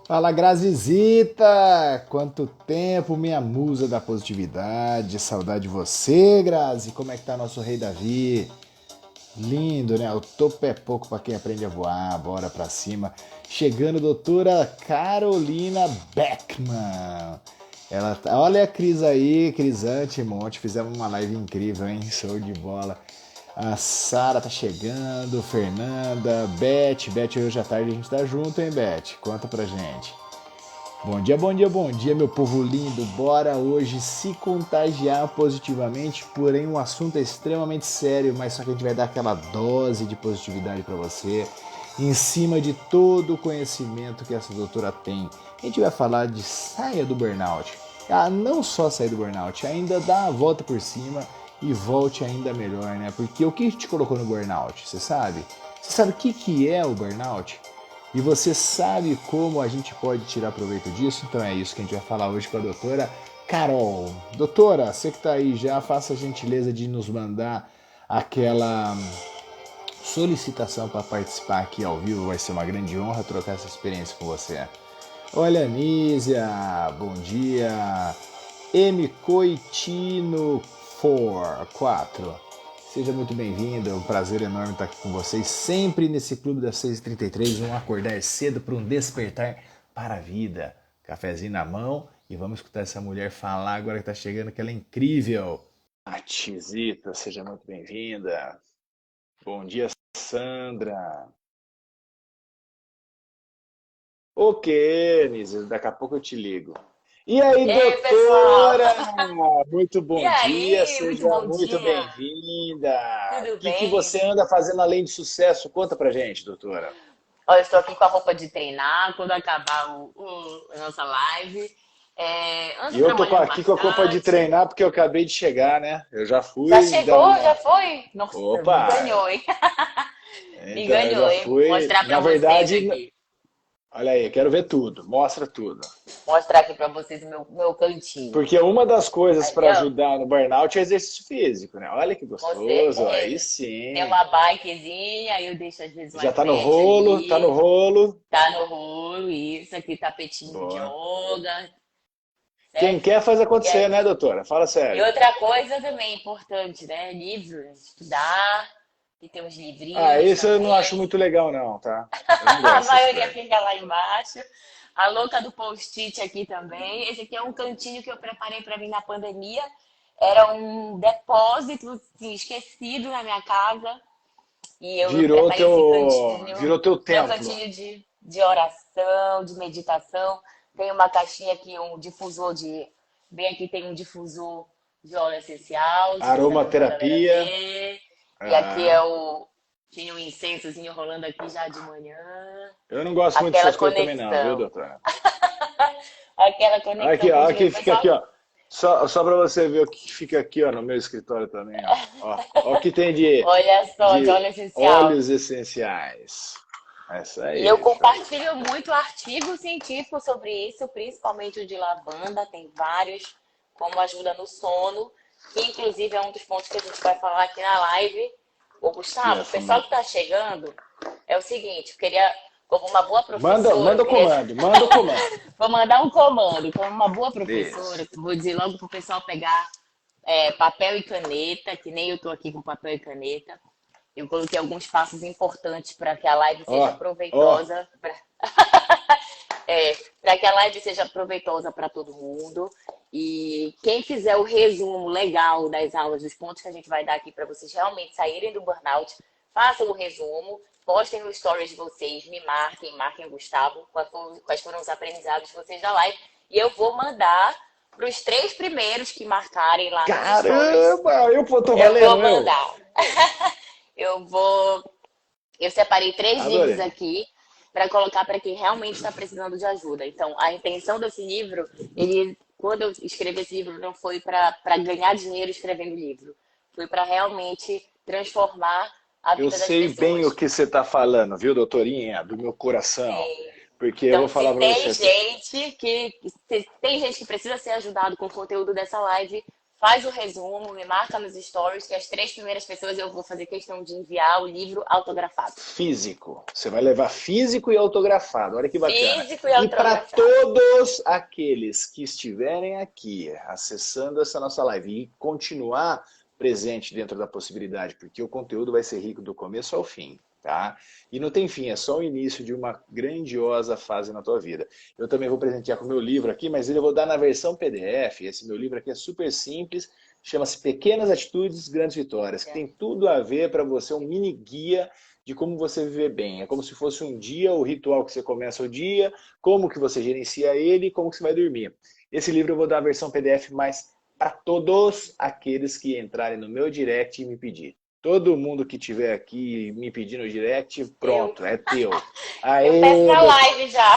Fala, Grazizita! Quanto tempo, minha musa da positividade. Saudade de você, Grazi. Como é que tá nosso rei Davi? Lindo, né? O topo é pouco para quem aprende a voar. Bora pra cima. Chegando, doutora Carolina Beckman. Olha a Cris aí, Crisante Monte. Fizemos uma live incrível, hein? Show de bola. A Sara tá chegando, Fernanda, Beth, hoje à tarde a gente tá junto, hein, Beth? Conta pra gente. Bom dia, bom dia, bom dia, meu povo lindo. Bora hoje se contagiar positivamente, porém um assunto extremamente sério, mas só que a gente vai dar aquela dose de positividade para você, em cima de todo o conhecimento que essa doutora tem. A gente vai falar de saia do burnout. Ah, não só sair do burnout, ainda dá a volta por cima e volte ainda melhor, né? Porque o que te colocou no burnout, você sabe? Você sabe o que é o burnout? E você sabe como a gente pode tirar proveito disso? Então é isso que a gente vai falar hoje com a doutora Carol. Doutora, você que está aí já, faça a gentileza de nos mandar aquela solicitação para participar aqui ao vivo. Vai ser uma grande honra trocar essa experiência com você. Olha, Nízia, bom dia. M. Coitino 4. Seja muito bem-vindo, é um prazer enorme estar aqui com vocês, sempre nesse Clube das 6h33, vamos acordar cedo para um despertar para a vida. Cafezinho na mão e vamos escutar essa mulher falar agora que está chegando, que ela é incrível. Atizita, seja muito bem-vinda. Bom dia, Sandra. Ok, Nisa, daqui a pouco eu te ligo. E aí, E aí, pessoal? doutora? Muito E bom dia, aí, muito seja bom muito dia. bem-vinda. O Tudo que você bem? anda fazendo além de sucesso? Conta pra gente, doutora. Olha, eu estou aqui com a roupa de treinar quando acabar a nossa live. E Ando eu tô trabalhando aqui com a roupa de bastante. treinar porque eu acabei de chegar, né? Eu já Já fui dar chegou? Já uma. foi? Nossa, me Opa! ganhou, hein? Me Então eu ganhou, já hein? fui. Mostrar Na para vocês verdade, aqui. olha aí, eu quero ver tudo. Mostra tudo. Mostrar aqui para vocês o meu cantinho. Porque uma das coisas Ali, para ó. ajudar no burnout é exercício físico, né? Olha que Com gostoso. Aí certeza. Tem sim. uma bikezinha, aí eu deixo às vezes um Já tá no iPad rolo, tá no ali. rolo. Tá no rolo, isso aqui, tapetinho de Boa. yoga, Quem certo? quer faz E, acontecer, né, doutora? Fala e sério. outra coisa também importante, né? Livros, estudar, e tem uns Ah, livrinhos isso eu não acho também. muito legal, não, tá? Eu não A gosto dessas maioria coisas. fica lá embaixo. A louca do post-it aqui também. Esse aqui é um cantinho que eu preparei para mim na pandemia. Era um depósito assim, esquecido na minha casa. E eu Virou preparei esse teu, cantinho, virou teu meu templo. cantinho de oração, de meditação. Tem uma caixinha aqui, um difusor de. Bem aqui tem um difusor de óleo essencial, se quiser botar pra galera Aromaterapia. ver. E aqui é Ah, o. Tinha um incensozinho rolando aqui já de manhã. eu não gosto muito Aquela dessas coisas também, não, viu, conexão. doutora? Aquela conexão Aqui, com o ó, dinheiro. aqui, O fica aqui, pessoal. ó. Só para você ver o que fica aqui, ó, no meu escritório também, ó. Ó o que tem de, Olha só, de de óleo essencial. óleos essenciais. É isso E eu aí, show de compartilho bola. muito artigos científicos sobre isso, principalmente o de lavanda, tem vários, como ajuda no sono, que inclusive é um dos pontos que a gente vai falar aqui na live. Ô, Gustavo, o Yes, pessoal que está chegando, é o seguinte, eu queria, como uma boa professora, eu manda o queria. comando, manda o comando. Vou mandar um comando, como uma boa Isso. professora, vou dizer logo para o pessoal pegar papel e caneta, que nem eu estou aqui com papel e caneta. Eu coloquei alguns passos importantes para que a live Ó, seja ó. proveitosa. Para que a live seja proveitosa para todo mundo. E quem fizer o resumo legal das aulas, dos pontos que a gente vai dar aqui para vocês realmente saírem do burnout, façam o resumo, postem no stories de vocês, me marquem, marquem o Gustavo, quais foram os aprendizados de vocês da live. E eu vou mandar para os 3 primeiros que marcarem lá nos stories. Caramba, eu tô Eu vou valendo, eu. mandar. Eu vou. Eu separei 3 livros Adorei. aqui para colocar para quem realmente está precisando de ajuda. Então, a intenção desse livro, quando eu escrevi esse livro, não foi para ganhar dinheiro escrevendo livro. Foi para realmente transformar a Eu vida das sei bem o pessoas. que você tá falando, viu, doutorinha? Do meu coração. Sim. Porque eu vou Então, se falar pra tem você. gente que se tem gente que precisa ser ajudado com o conteúdo dessa live, faz o resumo, me marca nos stories, que as 3 primeiras pessoas eu vou fazer questão de enviar o livro autografado. Físico. Você vai levar físico e autografado. Olha que bacana. Físico e E para autografado. todos aqueles que estiverem aqui acessando essa nossa live e continuar presente dentro da possibilidade, porque o conteúdo vai ser rico do começo ao fim, tá? E não tem fim, é só o início de uma grandiosa fase na tua vida. Eu também vou presentear com o meu livro aqui, mas ele eu vou dar na versão PDF. Esse meu livro aqui é super simples, chama-se Pequenas Atitudes, Grandes Vitórias, que tem tudo a ver para você, um mini guia de como você viver bem. É como se fosse um dia, o ritual que você começa o dia, como que você gerencia ele e como que você vai dormir. Esse livro eu vou dar a versão PDF, mas para todos aqueles que entrarem no meu direct e me pedir. Todo mundo que tiver aqui me pedir no direct, pronto, é teu. Eu peço Aê, na live já.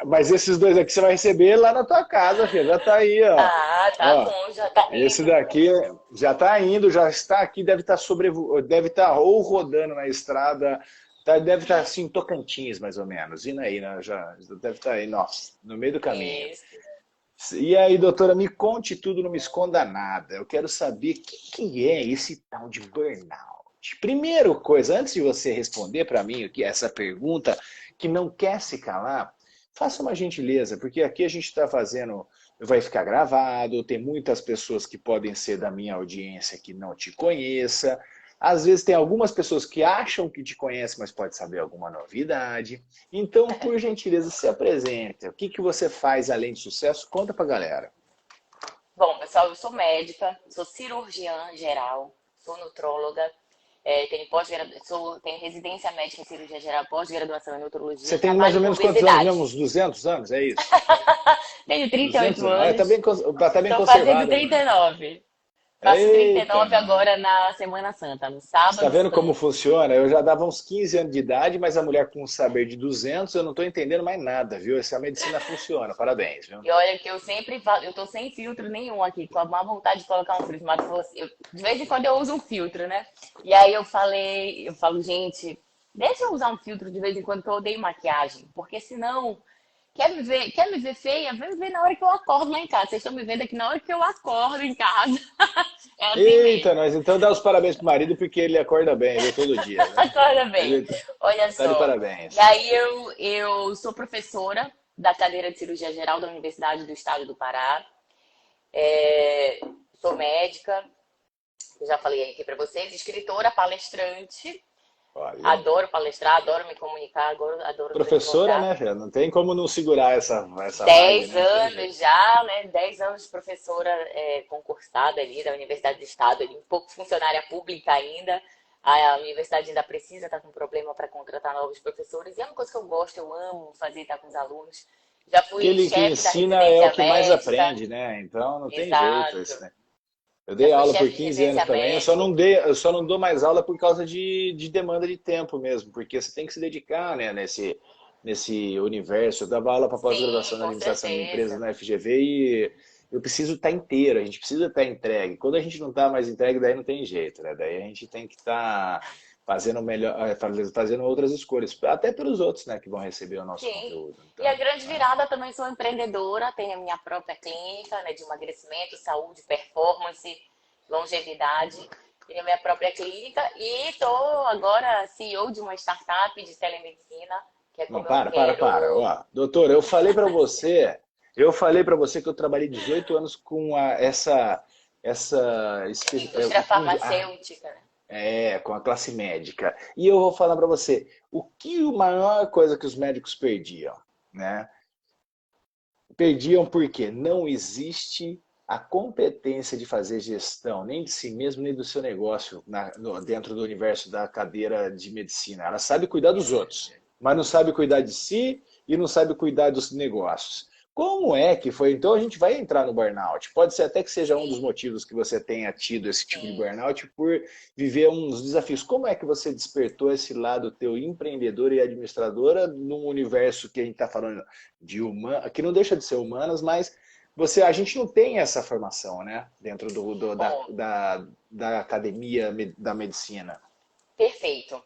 mas esses dois aqui você vai receber lá na tua casa, filho. Já tá aí, ó. Ah, tá Ó, bom, já tá esse indo. daqui já está indo, já está aqui, deve estar ou rodando na estrada, deve estar assim, em Tocantins, mais ou menos. Indo aí, né? Já deve estar aí, nossa, no meio do caminho. Isso. E aí, doutora, me conte tudo, não me esconda nada. Eu quero saber o que é esse tal de burnout. Primeiro coisa, antes de você responder para mim aqui essa pergunta, que não quer se calar, faça uma gentileza, porque aqui a gente está fazendo, vai ficar gravado, tem muitas pessoas que podem ser da minha audiência que não te conheça. Às vezes tem algumas pessoas que acham que te conhecem, mas pode saber alguma novidade. Então, por gentileza, se apresente. O que que você faz além de sucesso? Conta pra galera. Bom, pessoal, eu sou médica, sou cirurgiã geral, sou nutróloga, tenho residência médica em cirurgia geral, pós-graduação em nutrologia, Você tem mais trabalho ou com menos quantos anos obesidade. mesmo? Uns 200 anos, é isso? Tenho 38 200 anos? Ah, anos, tá bem estou fazendo conservada, mano. 39. Faço Eita, 39 mano. agora na Semana Santa, no Você tá sábado vendo como santo. funciona? Eu já dava uns 15 anos de idade, mas a mulher com um saber de 200, eu não tô entendendo mais nada, viu? Essa medicina funciona. Parabéns, viu? E olha que eu sempre falo, eu tô sem filtro nenhum aqui, com a má vontade de colocar um filtro, mas falou assim, de vez em quando eu uso um filtro, né? E aí eu falo, gente, deixa eu usar um filtro de vez em quando que eu odeio maquiagem, porque senão quer me ver feia? Vem me ver na hora que eu acordo lá em casa. Vocês estão me vendo aqui na hora que eu acordo em casa. É assim Eita, mesmo. nós então dá os parabéns pro marido porque ele acorda bem, viu? Todo dia, viu? Acorda bem. Ele Olha tá de só. E parabéns. aí eu sou professora da cadeira de cirurgia geral da Universidade do Estado do Pará. É, sou médica, eu já falei aqui para vocês, escritora, palestrante. Olha. Adoro palestrar, adoro me comunicar, adoro Professora, desenvoltar. né, filha? Não tem como não segurar essa vibe, dez né? Não tem jeito. anos já, né? 10 anos de professora concursada ali da Universidade do Estado, ali, um pouco funcionária pública ainda. A universidade ainda precisa estar com problema para contratar novos professores. E é uma coisa que eu gosto, eu amo fazer, estar com os alunos. Já fui Aquele que chefe da ensina é o residência que mais médica, aprende, né? Então não tem jeito exato. isso, né? Eu Já dei fui aula por chefe de 15 anos residência também, médica. eu só não dou mais aula por causa de demanda de tempo mesmo, porque você tem que se dedicar, né, nesse universo. Eu dava aula para Sim, pós-graduação na com administração de empresas certeza. na FGV e eu preciso estar inteiro, a gente precisa estar entregue. Quando a gente não está mais entregue, daí não tem jeito, né? Daí a gente tem que estar fazendo melhor, fazendo outras escolhas, até pelos outros, né, que vão receber o nosso Sim. conteúdo. E a Então, grande né? virada também sou empreendedora, tenho a minha própria clínica, né, de emagrecimento, saúde, performance, longevidade. Tenho a minha própria clínica e estou agora CEO de uma startup de telemedicina, que é Não, como eu para. quero. Ó, doutor, eu falei para você que eu trabalhei 18 anos com Indústria farmacêutica, né? com a classe médica. E eu vou falar para você, o que a maior coisa que os médicos perdiam, né? Perdiam porque não existe a competência de fazer gestão, nem de si mesmo, nem do seu negócio dentro do universo da cadeira de medicina. Ela sabe cuidar dos outros, mas não sabe cuidar de si e não sabe cuidar dos negócios. Como é que foi? Então a gente vai entrar no burnout. Pode ser até que seja um dos Sim, motivos que você tenha tido esse tipo de sim. burnout por viver uns desafios. Como é que você despertou esse lado teu empreendedora e administradora num universo que a gente está falando de humano, que não deixa de ser humanas, mas a gente não tem essa formação, né? Dentro Bom, da academia da medicina. perfeito.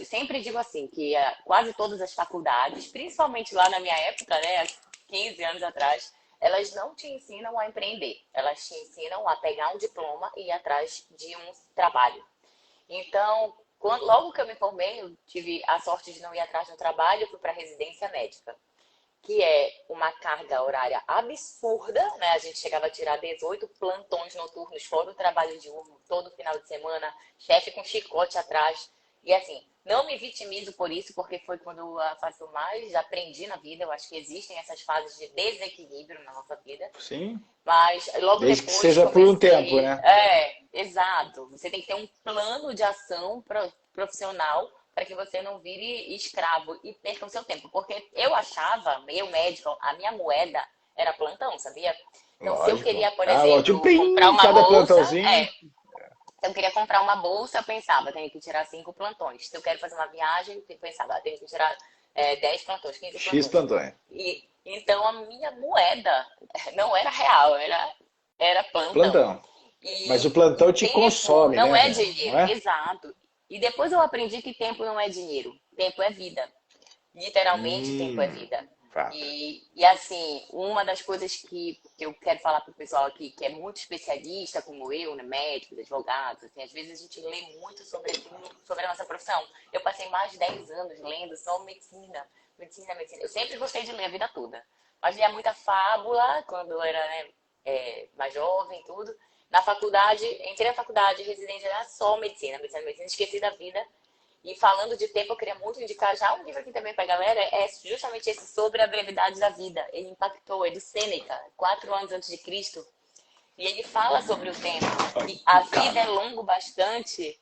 Sempre digo assim, que quase todas as faculdades, principalmente lá na minha época, né, há 15 anos atrás, elas não te ensinam a empreender. Elas te ensinam a pegar um diploma e ir atrás de um trabalho. Então, logo que eu me formei, eu tive a sorte de não ir atrás de um trabalho, eu fui para residência médica, que é uma carga horária absurda, né? A gente chegava a tirar 18 plantões noturnos, fora o trabalho diurno, todo final de semana, chefe com chicote atrás. E assim, não me vitimizo por isso, porque foi quando a fase que eu mais aprendi na vida. Eu acho que existem essas fases de desequilíbrio na nossa vida. Sim. Mas logo Desde que depois seja por um tempo, comecei. né? Exato. Você tem que ter um plano de ação profissional para que você não vire escravo e perca o seu tempo. Porque eu achava, meio médico, a minha moeda era plantão, sabia? Então, se eu Lógico. queria, por Ah, ó, tipo, exemplo, comprar uma cada bolsa, plantãozinho. se eu queria comprar uma bolsa, eu pensava, tenho que tirar 5 plantões. Se eu quero fazer uma viagem, eu pensava, tenho que tirar 10 plantões, 15 X plantões. plantões. E, então, a minha moeda não era real, era plantão. Plantão. Mas o E plantão te tempo consome, não né, é velho? Não dinheiro, é? exato. E depois eu aprendi que tempo não é dinheiro, tempo é vida. Literalmente, tempo é vida. Fato. E assim, uma das coisas que eu quero falar para o pessoal aqui, que é muito especialista, como eu, né, médicos, advogados, assim, às vezes a gente lê muito sobre aquilo, sobre a nossa profissão. Eu passei mais de 10 anos lendo só medicina, medicina, medicina. Eu sempre gostei de ler a vida toda, mas lia muita fábula quando eu era, né, mais jovem e tudo. Na faculdade, entrei na faculdade, residência era só medicina, medicina, medicina, esqueci da vida. E falando de tempo, eu queria muito indicar já um livro aqui também pra galera, é justamente esse sobre a brevidade da vida. Ele impactou, é do Sêneca, 4 anos antes de Cristo. E ele fala sobre o tempo, que a vida é Cara, longo bastante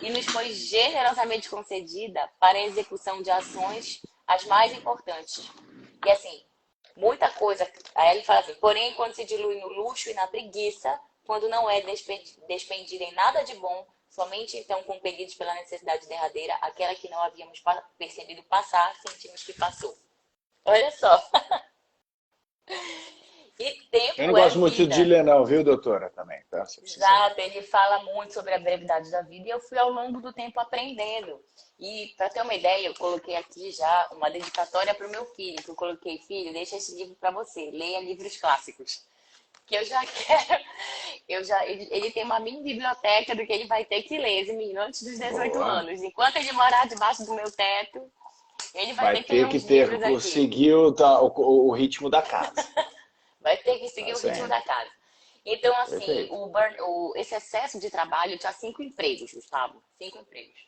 e nos foi generosamente concedida para a execução de ações as mais importantes. E assim, muita coisa. Aí ele fala assim, porém, quando se dilui no luxo e na preguiça, quando não é despendido em nada de bom, somente então compelidos pela necessidade derradeira, aquela que não havíamos percebido passar, sentimos que passou. Olha só. E eu não tempo é gosto muito de vida. ler, não, viu, doutora? Também, tá? Se precisar. Exato, ele fala muito sobre a brevidade da vida e eu fui ao longo do tempo aprendendo. E para ter uma ideia, eu coloquei aqui já uma dedicatória para o meu filho, que eu coloquei, filho, deixa esse livro para você, leia livros clássicos. Que eu já quero, ele tem uma mini biblioteca do que ele vai ter que ler, esse menino, antes dos 18 Boa. anos. Enquanto ele morar debaixo do meu teto, ele vai Vai ter que ler ter que uns livros aqui. seguir o ritmo da casa. Vai ter que seguir Tá o ritmo certo. da casa. Então, assim, Perfeito. esse excesso de trabalho, eu tinha 5 empregos, Gustavo. 5 empregos.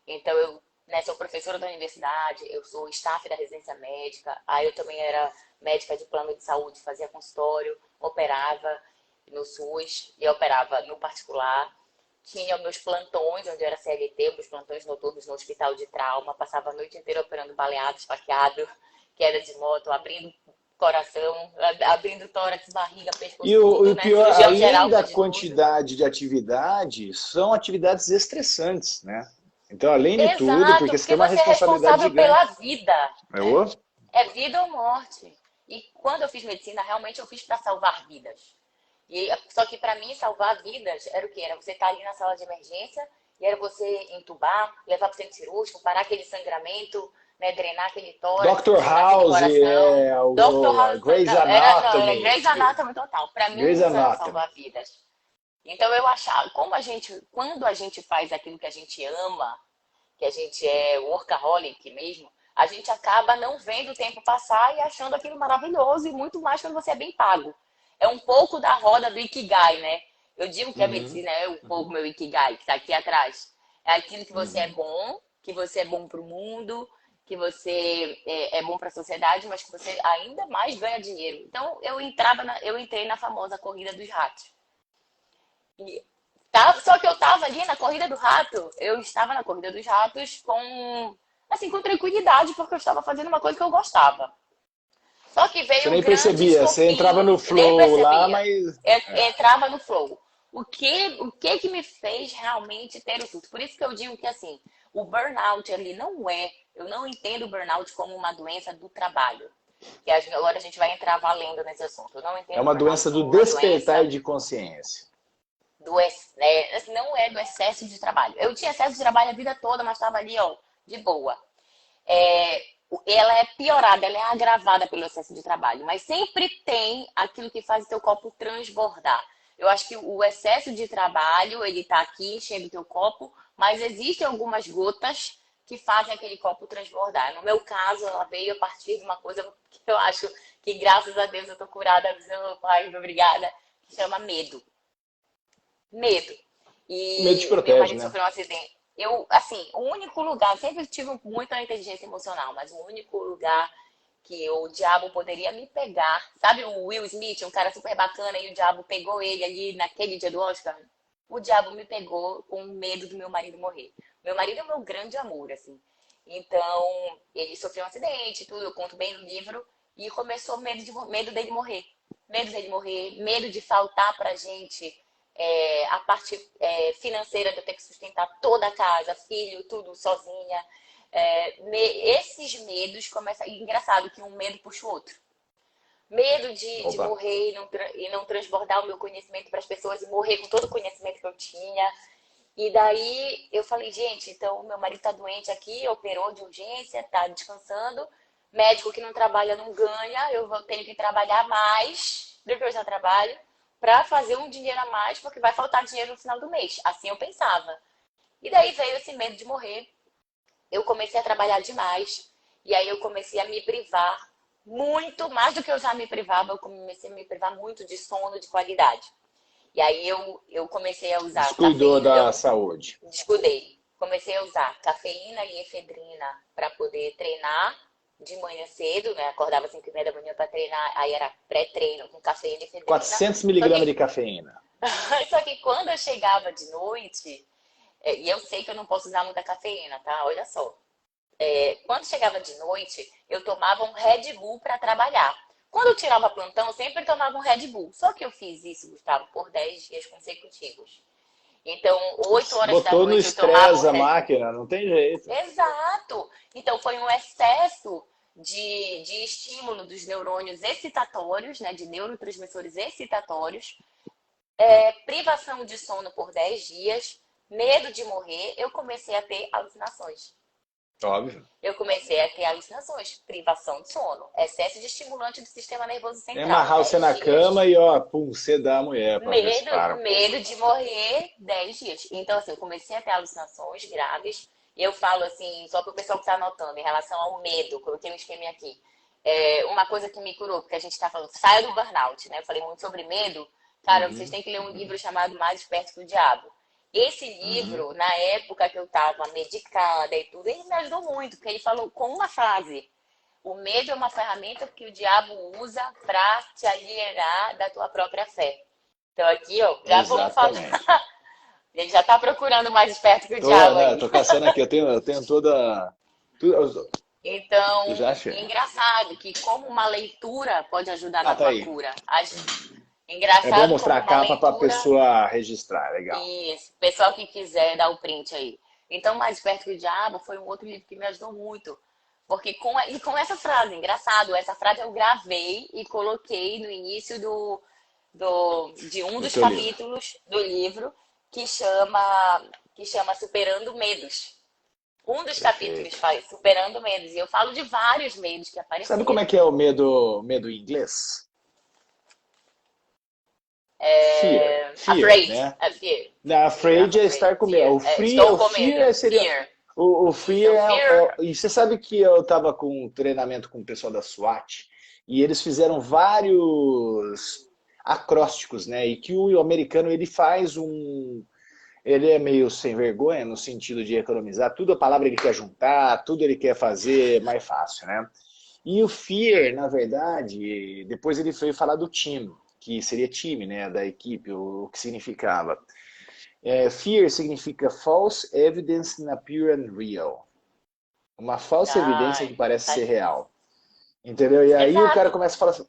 Então, eu, né, sou professora da universidade, eu sou staff da residência médica, aí eu também era médica de plano de saúde, fazia consultório, operava no SUS e operava no particular. Tinha meus plantões, onde eu era CLT, meus plantões noturnos no hospital de trauma, passava a noite inteira operando baleado, esfaqueado, queda de moto, abrindo coração, abrindo tórax, barriga, pescoço, E o tudo, né? pior, Cirurgião além geral, da faz de tudo. quantidade de atividade, são atividades estressantes, né? Então, além de tudo, Exato, porque você porque tem uma você é responsabilidade responsável pela gigante. vida, É né? o? É vida ou morte. E quando eu fiz medicina, realmente eu fiz para salvar vidas. Só que para mim, salvar vidas era o quê? Era você estar ali na sala de emergência e era você entubar, levar para o centro cirúrgico, parar aquele sangramento, né, drenar aquele tórax, Dr. funcionar aquele House, coração. Dr. a House, Grey's não, era Anatomy. Grey's Anatomy total. Para Grey's mim, isso era Anatomy. salvar vidas. Então eu achava, quando a gente faz aquilo que a gente ama, que a gente é workaholic mesmo, a gente acaba não vendo o tempo passar e achando aquilo maravilhoso e muito mais quando você é bem pago. É um pouco da roda do Ikigai, né? Eu digo que a Uhum, medicina é um pouco uhum, meu Ikigai, que está aqui atrás. É aquilo uhum. que você é bom para o mundo, que você é bom para a sociedade, mas que você ainda mais ganha dinheiro. Então eu entrei na famosa corrida dos ratos. E só que eu tava ali na corrida do rato. Eu estava na corrida dos ratos com tranquilidade, porque eu estava fazendo uma coisa que eu gostava. Só que Você veio o nem grande percebia, você entrava estopim, no eu nem flow lá, percebia. mas. Eu É. entrava no flow. O que me fez realmente ter o surto? Por isso que eu digo que assim, o burnout ali não é, eu não entendo o burnout como uma doença do trabalho. E agora a gente vai entrar valendo nesse assunto. Eu não É entendo o uma burnout doença do como uma doença despertar de consciência. não é do excesso de trabalho. Eu tinha excesso de trabalho a vida toda, mas estava ali, ó, de boa. ela é piorada, ela é agravada pelo excesso de trabalho, mas sempre tem aquilo que faz o teu copo transbordar. Eu acho que o excesso de trabalho, ele tá aqui enchendo o teu copo, mas existem algumas gotas que fazem aquele copo transbordar. No meu caso, ela veio a partir de uma coisa que eu acho que, graças a Deus, eu tô curada, meu pai, obrigada, que chama medo. Medo. O medo te E meu protege, marido né? sofreu um acidente. Eu, assim, o único lugar, sempre tive muita inteligência emocional, mas o único lugar que o diabo poderia me pegar. Sabe o Will Smith, um cara super bacana, e o diabo pegou ele ali naquele dia do Oscar? O diabo me pegou com medo do meu marido morrer. Meu marido é o meu grande amor, assim. Então, ele sofreu um acidente, tudo, eu conto bem no livro, e começou medo dele morrer. Medo dele morrer, medo de faltar pra gente a parte financeira de eu ter que sustentar toda a casa, filho, tudo sozinha. Esses medos começam. E engraçado que um medo puxa o outro. Medo de Oba. morrer e não transbordar o meu conhecimento para as pessoas e morrer com todo o conhecimento que eu tinha. E daí eu falei, gente, então meu marido tá doente aqui, operou de urgência, tá descansando. Médico que não trabalha não ganha, eu vou ter que trabalhar mais do que eu já trabalho para fazer um dinheiro a mais, porque vai faltar dinheiro no final do mês. Assim eu pensava. E daí veio esse medo de morrer. Eu comecei a trabalhar demais. E aí eu comecei a me privar muito, mais do que eu já me privava, eu comecei a me privar muito de sono de qualidade. E aí eu comecei a usar Descuidou cafeína, da eu saúde. descuidei. Comecei a usar cafeína e efedrina para poder treinar de manhã cedo, né? Acordava às 5h30 da manhã para treinar, aí era pré-treino com cafeína e efedrina. 400 Só miligramas que, de cafeína. só que quando eu chegava de noite, e eu sei que eu não posso usar muita cafeína, tá? Olha só. Quando chegava de noite, eu tomava um Red Bull para trabalhar. Quando eu tirava plantão, eu sempre tomava um Red Bull. Só que eu fiz isso, Gustavo, por 10 dias consecutivos. Então, 8 horas da Botou no noite eu tomava um estresse a Red máquina, não tem jeito. Exato! Então, foi um excesso de estímulo dos neurônios excitatórios, né, de neurotransmissores excitatórios, privação de sono por 10 dias, medo de morrer, eu comecei a ter alucinações. Óbvio. Eu comecei a ter alucinações, privação de sono, excesso de estimulante do sistema nervoso É central, amarrar você 10 na cama dias. e, ó, pum, você dá a mulher pra ver se para Medo, um pouco. medo de morrer 10 dias. Então, assim, eu comecei a ter alucinações graves. E eu falo assim, só para o pessoal que está anotando, em relação ao medo, coloquei um esquema aqui. Uma coisa que me curou, porque a gente está falando, saia do burnout, né? Eu falei muito sobre medo. Cara, vocês Uhum, têm que ler um uhum, livro chamado Mais Esperto que o Diabo. Esse uhum. livro, na época que eu estava medicada e tudo, ele me ajudou muito, porque ele falou com uma frase. O medo é uma ferramenta que o diabo usa para te alienar da tua própria fé. Então aqui, ó, já vamos falar. Exatamente. Ele já tá procurando mais esperto que o Tô, diabo né, aí. tô caçando aqui, eu tenho toda. Eu já Então, achei. é engraçado que como uma leitura pode ajudar Ah, na tá tua aí. cura. É bom Engraçado mostrar como a uma capa pra leitura. pessoa registrar, legal. E pessoal que quiser dar o print aí. Então, Mais Esperto que o Diabo foi um outro livro que me ajudou muito. Porque com essa frase, engraçado, essa frase eu gravei e coloquei no início de um No dos teu livro. capítulos do livro que chama Superando Medos. Um dos capítulos Perfeito. faz Superando Medos. E eu falo de vários medos que Sabe como é apareceram. que é o medo em inglês? Fear. Fear, Afraid. né? Fear. Na Fear, I'm afraid é afraid. estar com medo. Fear. O free, Estou o com medo. fear seria. Fear. O Isso, fear fear. E você sabe que eu estava com um treinamento com o pessoal da SWAT e eles fizeram vários acrósticos, né? E que o americano ele faz um. Ele é meio sem vergonha no sentido de economizar. Tudo a palavra ele quer juntar, tudo ele quer fazer mais fácil, né? E o fear, na verdade, depois ele foi falar do team, que seria time, né? Da equipe, o que significava. Fear significa false evidence in appearing real. Uma falsa evidência Ai, que parece ser faz real. Entendeu? E aí o cara exato. começa a falar assim,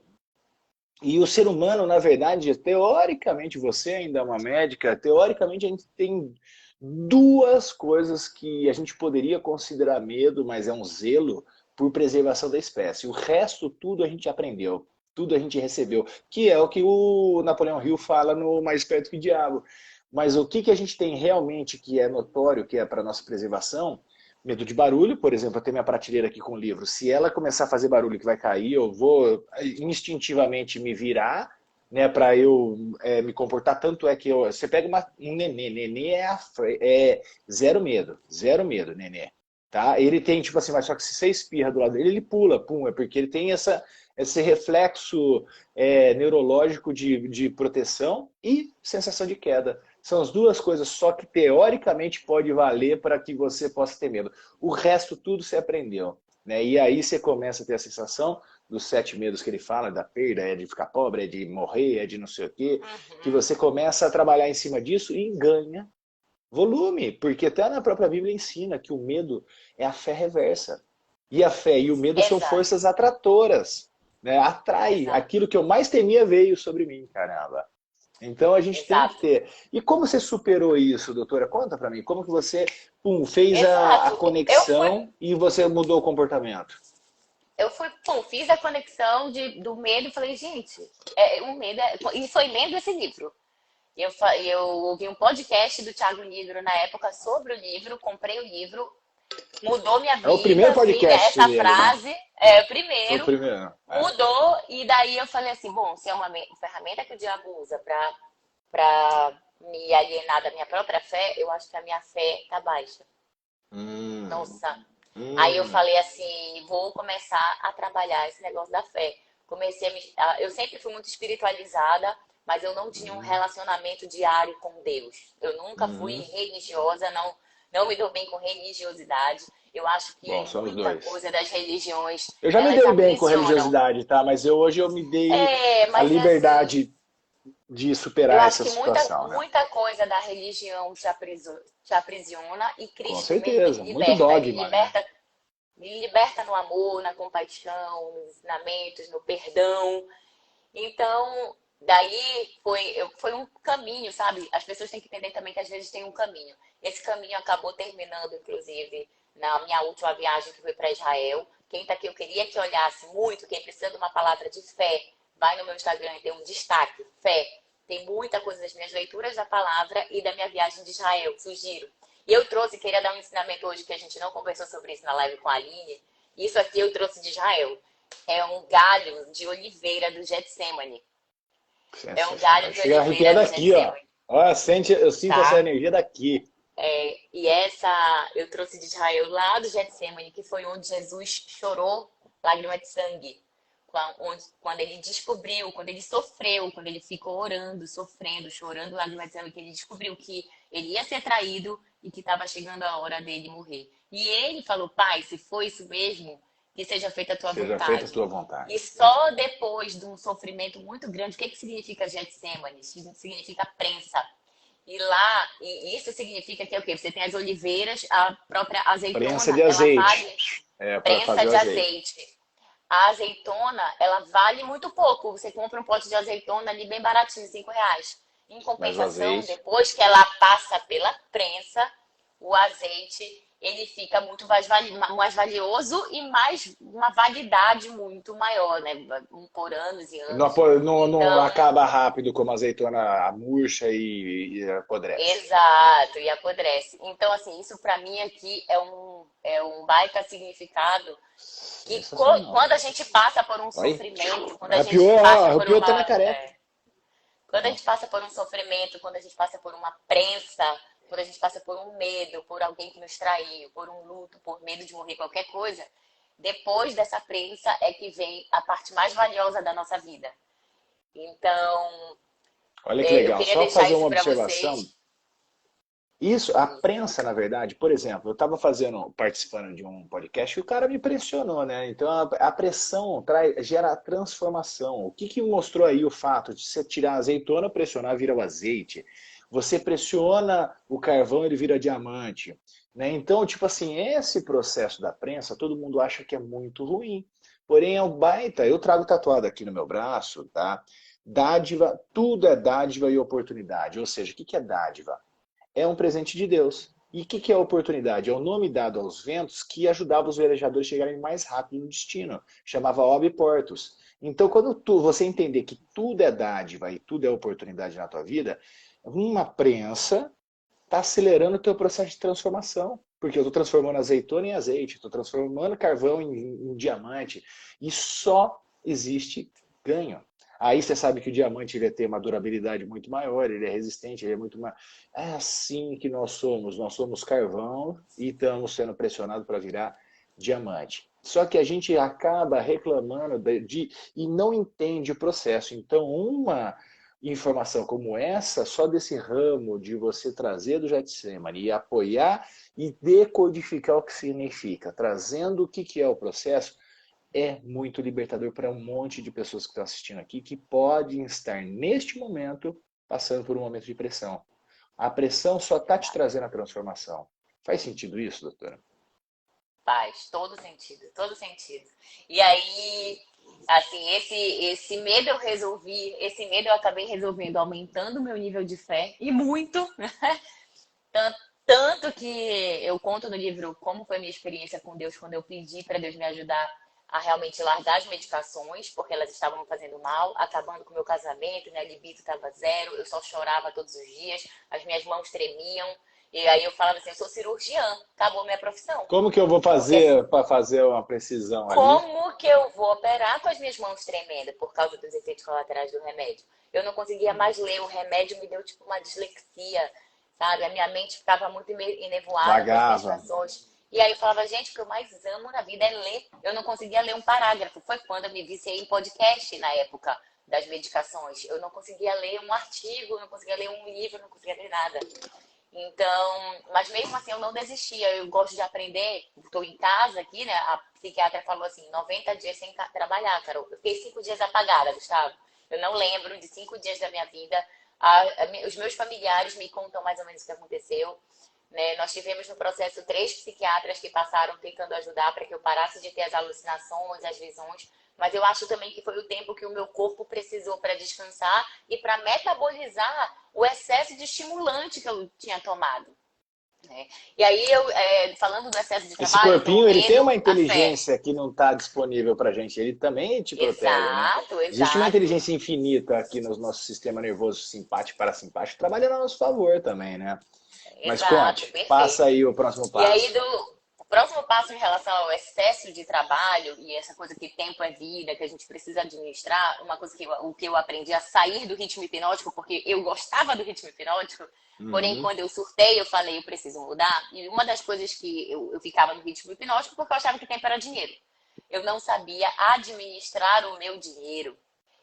e o ser humano, na verdade, teoricamente, você ainda é uma médica, teoricamente a gente tem duas coisas que a gente poderia considerar medo, mas é um zelo por preservação da espécie. O resto, tudo a gente aprendeu, tudo a gente recebeu, que é o que o Napoleão Hill fala no Mais Esperto que o Diabo. Mas o que a gente tem realmente que é notório, que é para nossa preservação, Medo de barulho, por exemplo, eu tenho minha prateleira aqui com livro. Se ela começar a fazer barulho que vai cair, eu vou instintivamente me virar, né, para eu me comportar. Tanto é que você pega um nenê é zero medo, nenê. Tá? Ele tem, tipo assim, mas só que se você espirra do lado dele, ele pula, pum, é porque ele tem esse reflexo neurológico de proteção e sensação de queda. São as duas coisas só que teoricamente pode valer para que você possa ter medo. O resto tudo você aprendeu. Né? E aí você começa a ter a sensação dos 7 medos que ele fala, da perda, é de ficar pobre, é de morrer, é de não sei o quê, que Uhum. você começa a trabalhar em cima disso e ganha volume, porque até na própria Bíblia ensina que o medo é a fé reversa. E a fé e o medo são Exato, forças atratoras. Né? Atrai. exato, Aquilo que eu mais temia veio sobre mim, caramba. Então a gente tem que exato, ter. E como você superou isso, doutora? Conta pra mim. Como que você fez a exato. conexão e você mudou o comportamento? Pô, fiz a conexão do medo e falei, gente, o medo é. E foi lendo esse livro. Eu ouvi um podcast do Thiago Nigro na época sobre o livro, comprei o livro, mudou minha É o vida, primeiro assim, podcast essa dele, né? frase é o Foi o primeiro, primeiro. É. mudou, e daí eu falei assim, bom, se é uma ferramenta que o diabo usa pra me alienar da minha própria fé, eu acho que a minha fé tá baixa. Hum, Nossa. Aí eu hum, falei assim, vou começar a trabalhar esse negócio da fé. Eu sempre fui muito espiritualizada, mas eu não tinha um hum, relacionamento diário com Deus. Eu nunca fui hum. religiosa, não me dou bem com religiosidade. Eu acho Bom, que somos muita dois. coisa das religiões, Eu já me elas dei bem com aprisionam. religiosidade, tá? Mas hoje eu me dei a Mas é assim, liberdade de eu superar acho essa que muita, situação, né? muita coisa da religião te aprisiona e Com Cristo me certeza. Muito liberta. dogma, né? Me liberta no amor, na compaixão, nos ensinamentos, no perdão. Então, daí foi um caminho, sabe? As pessoas têm que entender também que às vezes tem um caminho. Esse caminho acabou terminando, inclusive, na minha última viagem que foi para Israel. Quem tá aqui, eu queria que olhasse muito, quem precisa de uma palavra de fé, vai no meu Instagram e tem um destaque, fé. Tem muita coisa das minhas leituras da palavra e da minha viagem de Israel, sugiro. E eu trouxe, queria dar um ensinamento hoje que a gente não conversou sobre isso na live com a Aline. Isso aqui eu trouxe de Israel. É um galho de oliveira do Getsemane. É um galho Sensacional. de Chega a arrepiar oliveira do daqui, ó. Getsemane, Ó, eu sinto essa tá? energia daqui. E essa eu trouxe de Israel lá do Getsemane, que foi onde Jesus chorou lágrima de sangue. Quando ele descobriu, quando ele sofreu, quando ele ficou orando, sofrendo, chorando lágrima de sangue, que ele descobriu que ele ia ser traído e que estava chegando a hora dele morrer. E ele falou, Pai, se foi isso mesmo, que seja feita a tua Seja feita a vontade. tua E vontade. só depois de um sofrimento muito grande, o que significa Getsemane? Significa prensa. E isso significa que é o quê? Você tem as oliveiras, a própria Prensa azeitona, de ela azeite. vale É, para prensa fazer o de azeite. azeite. A azeitona, ela vale muito pouco. Você compra um pote de azeitona ali bem baratinho, R$ 5. Em Mas o compensação, azeite. depois que ela passa pela prensa, o azeite ele fica muito mais valioso e mais uma validade muito maior, né? Por anos e Não, anos. não Então, acaba rápido como a azeitona murcha e apodrece. exato, e apodrece. Então, assim, isso para mim aqui é um baita significado que Sensacional. quando a gente passa por um Aí, sofrimento, quando a gente arrepiou, ó, passa por arrepiou até na uma, careca. quando a gente passa por um sofrimento, quando a gente passa por uma prensa, quando a gente passa por um medo, por alguém que nos traiu, por um luto, por medo de morrer qualquer coisa, depois dessa prensa é que vem a parte mais valiosa da nossa vida. Então, Olha que eu legal. queria Só deixar fazer isso uma para observação. vocês. Isso, a prensa, na verdade, por exemplo, eu estava participando de um podcast e o cara me pressionou, né? Então a pressão gera transformação. O que que mostrou aí o fato de você tirar a azeitona, pressionar, vira o azeite. Você pressiona o carvão, ele vira diamante. Né? Então, tipo assim, esse processo da prensa, todo mundo acha que é muito ruim. Porém, é um baita. Eu trago tatuado aqui no meu braço, tá? Dádiva, tudo é dádiva e oportunidade. Ou seja, o que que é dádiva? É um presente de Deus. E o que, que é a oportunidade? É o nome dado aos ventos que ajudava os velejadores a chegarem mais rápido no destino. Chamava Ob Portus. Então, quando você entender que tudo é dádiva e tudo é oportunidade na tua vida, uma prensa está acelerando o teu processo de transformação. Porque eu estou transformando azeitona em azeite, estou transformando carvão em diamante. E só existe ganho. Aí você sabe que o diamante vai ter uma durabilidade muito maior, ele é resistente, ele é muito mais. É assim que nós somos. Nós somos carvão e estamos sendo pressionados para virar diamante. Só que a gente acaba reclamando e não entende o processo. Então, uma informação como essa, só desse ramo de você trazer do Getsemane e apoiar e decodificar o que significa, trazendo o que é o processo, é muito libertador para um monte de pessoas que estão assistindo aqui, que podem estar neste momento passando por um momento de pressão. A pressão só está te trazendo a transformação. Faz sentido isso, doutora? Faz todo sentido, todo sentido. E aí, assim, esse medo eu resolvi, esse medo eu acabei resolvendo aumentando o meu nível de fé, e muito, tanto, tanto que eu conto no livro como foi a minha experiência com Deus quando eu pedi para Deus me ajudar a realmente largar as medicações, porque elas estavam me fazendo mal, acabando com o meu casamento, minha libido estava zero, eu só chorava todos os dias, as minhas mãos tremiam. E aí eu falava assim, eu sou cirurgiã, acabou minha profissão. Como que eu vou Porque fazer para fazer uma precisão ali? como que eu vou operar com as minhas mãos tremendo por causa dos efeitos colaterais do remédio? Eu não conseguia mais ler, o remédio me deu tipo uma dislexia, sabe? A minha mente ficava muito enevoada com as Vagava. medicações. E aí eu falava, gente, o que eu mais amo na vida é ler. Eu não conseguia ler um parágrafo. Foi quando eu me viciei em podcast na época das medicações. Eu não conseguia ler um artigo, não conseguia ler um livro, não conseguia ler nada. Então, mas mesmo assim eu não desistia, eu gosto de aprender, estou em casa aqui, né? A psiquiatra falou assim, 90 dias sem trabalhar, Carol. Eu fiquei 5 dias apagada, Gustavo. Eu não lembro de 5 dias da minha vida. Os meus familiares me contam mais ou menos o que aconteceu. Né? Nós tivemos no processo 3 psiquiatras que passaram tentando ajudar para que eu parasse de ter as alucinações, as visões. Mas eu acho também que foi o tempo que o meu corpo precisou para descansar e para metabolizar o excesso de estimulante que eu tinha tomado. Né? E aí, falando do excesso de Esse trabalho, então o corpinho, ele tem medo, uma a fé. inteligência que não está disponível para a gente. Ele também te protege, né? Exato, Existe uma exato, inteligência infinita aqui no nosso sistema nervoso simpático e parasimpático, trabalhando a nosso favor também, né? Mas exato, conte, passa perfeito. aí o próximo E aí, passo. o próximo passo em relação ao excesso de trabalho e essa coisa que tempo é vida, que a gente precisa administrar, uma coisa o que eu aprendi a sair do ritmo hipnótico, porque eu gostava do ritmo hipnótico, porém, Uhum. quando eu surtei, eu falei, eu preciso mudar. E uma das coisas que eu ficava no ritmo hipnótico porque eu achava que tempo era dinheiro. Eu não sabia administrar o meu dinheiro.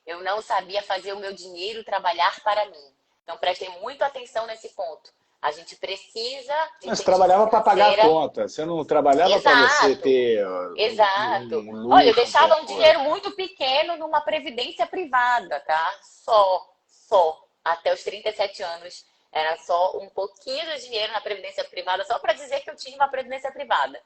Eu não sabia fazer o meu dinheiro trabalhar para mim. Então, prestem muito atenção nesse ponto. A gente precisa de Mas inteligência trabalhava para pagar a financeira. conta. Você não trabalhava para você Exato, ter exato. um Olha, eu luxo, um deixava um dinheiro conforto. muito pequeno numa previdência privada, tá? Só. Até os 37 anos. Era só um pouquinho de dinheiro na previdência privada, só para dizer que eu tinha uma previdência privada.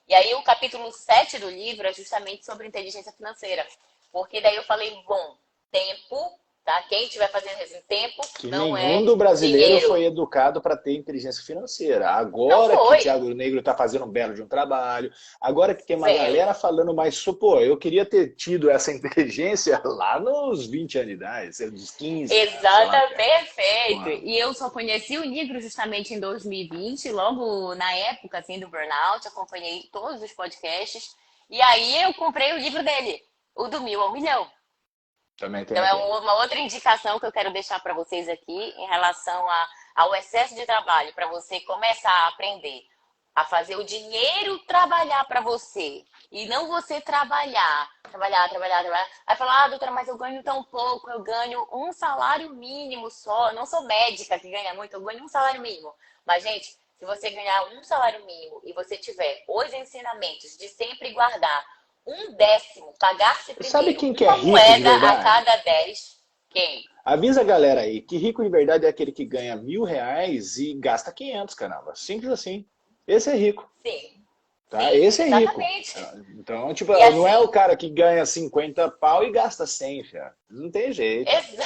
E aí o capítulo 7 do livro é justamente sobre inteligência financeira. Porque daí eu falei, bom, tempo, tá? Quem estiver fazendo isso em tempo Que não nenhum é do brasileiro dinheiro. foi educado para ter inteligência financeira. Não Agora que o foi. Thiago Negro está fazendo um belo de um trabalho, agora que tem uma Veio. galera falando mais, pô, eu queria ter tido essa inteligência lá nos 20 anos de idade, nos 15 anos, sei lá, Exata, cara. perfeito. Pô, E eu só conheci o Nigro justamente em 2020, logo na época assim do burnout, acompanhei todos os podcasts e aí eu comprei o livro dele, o do 1.000 ao 1.000.000. também tem Então é aqui. uma outra indicação que eu quero deixar para vocês aqui em relação ao excesso de trabalho, para você começar a aprender a fazer o dinheiro trabalhar para você e não você trabalhar. Aí falar, doutora, mas eu ganho tão pouco, eu ganho um salário mínimo só. Eu não sou médica que ganha muito, eu ganho um salário mínimo. Mas, gente, se você ganhar um salário mínimo e você tiver os ensinamentos de sempre guardar um décimo, pagar-se Sabe primeiro quem que é uma rico de moeda a verdade? cada 10, quem? Avisa a galera aí que rico de verdade é aquele que ganha R$ 1.000 e gasta 500, caramba. Simples assim. Esse é rico. Sim, Tá? sim, Esse é rico. exatamente. Então, tipo, E não é o assim, cara que ganha 50 pau e gasta 100, cara. Não tem jeito. É, isso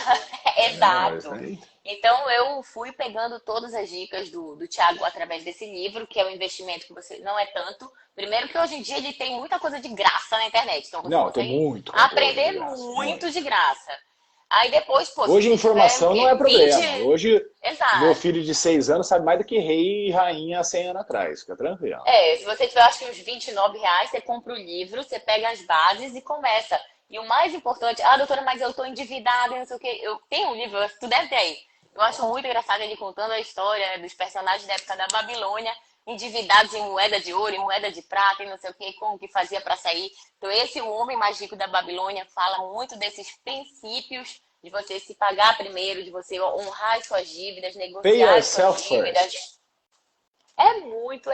exato. aí. Então eu fui pegando todas as dicas do Thiago através desse livro, que é um investimento que você não é tanto. Primeiro que hoje em dia ele tem muita coisa de graça na internet, então você Não, tem consegue muito conteúdo de aprender graça. muito Muito. de graça. Aí depois, pô, se Hoje você tiver o informação não quê? é 20. problema. Hoje, meu Exato. filho de 6 anos sabe mais do que rei e rainha há 100 anos atrás. Fica tranquilo. Se você tiver, acho que uns R$ 29, você compra o livro, você pega as bases e começa. E o mais importante, doutora, mas eu tô endividada, não sei o quê. Eu tenho um livro, tu deve ter aí. Eu acho muito engraçado ele contando a história dos personagens da época da Babilônia, endividados em moeda de ouro, em moeda de prata, e não sei o quê, como que fazia para sair. Então, esse O Homem Mais Rico da Babilônia fala muito desses princípios de você se pagar primeiro, de você honrar as suas dívidas, Pay negociar as suas yourself first. dívidas. É muito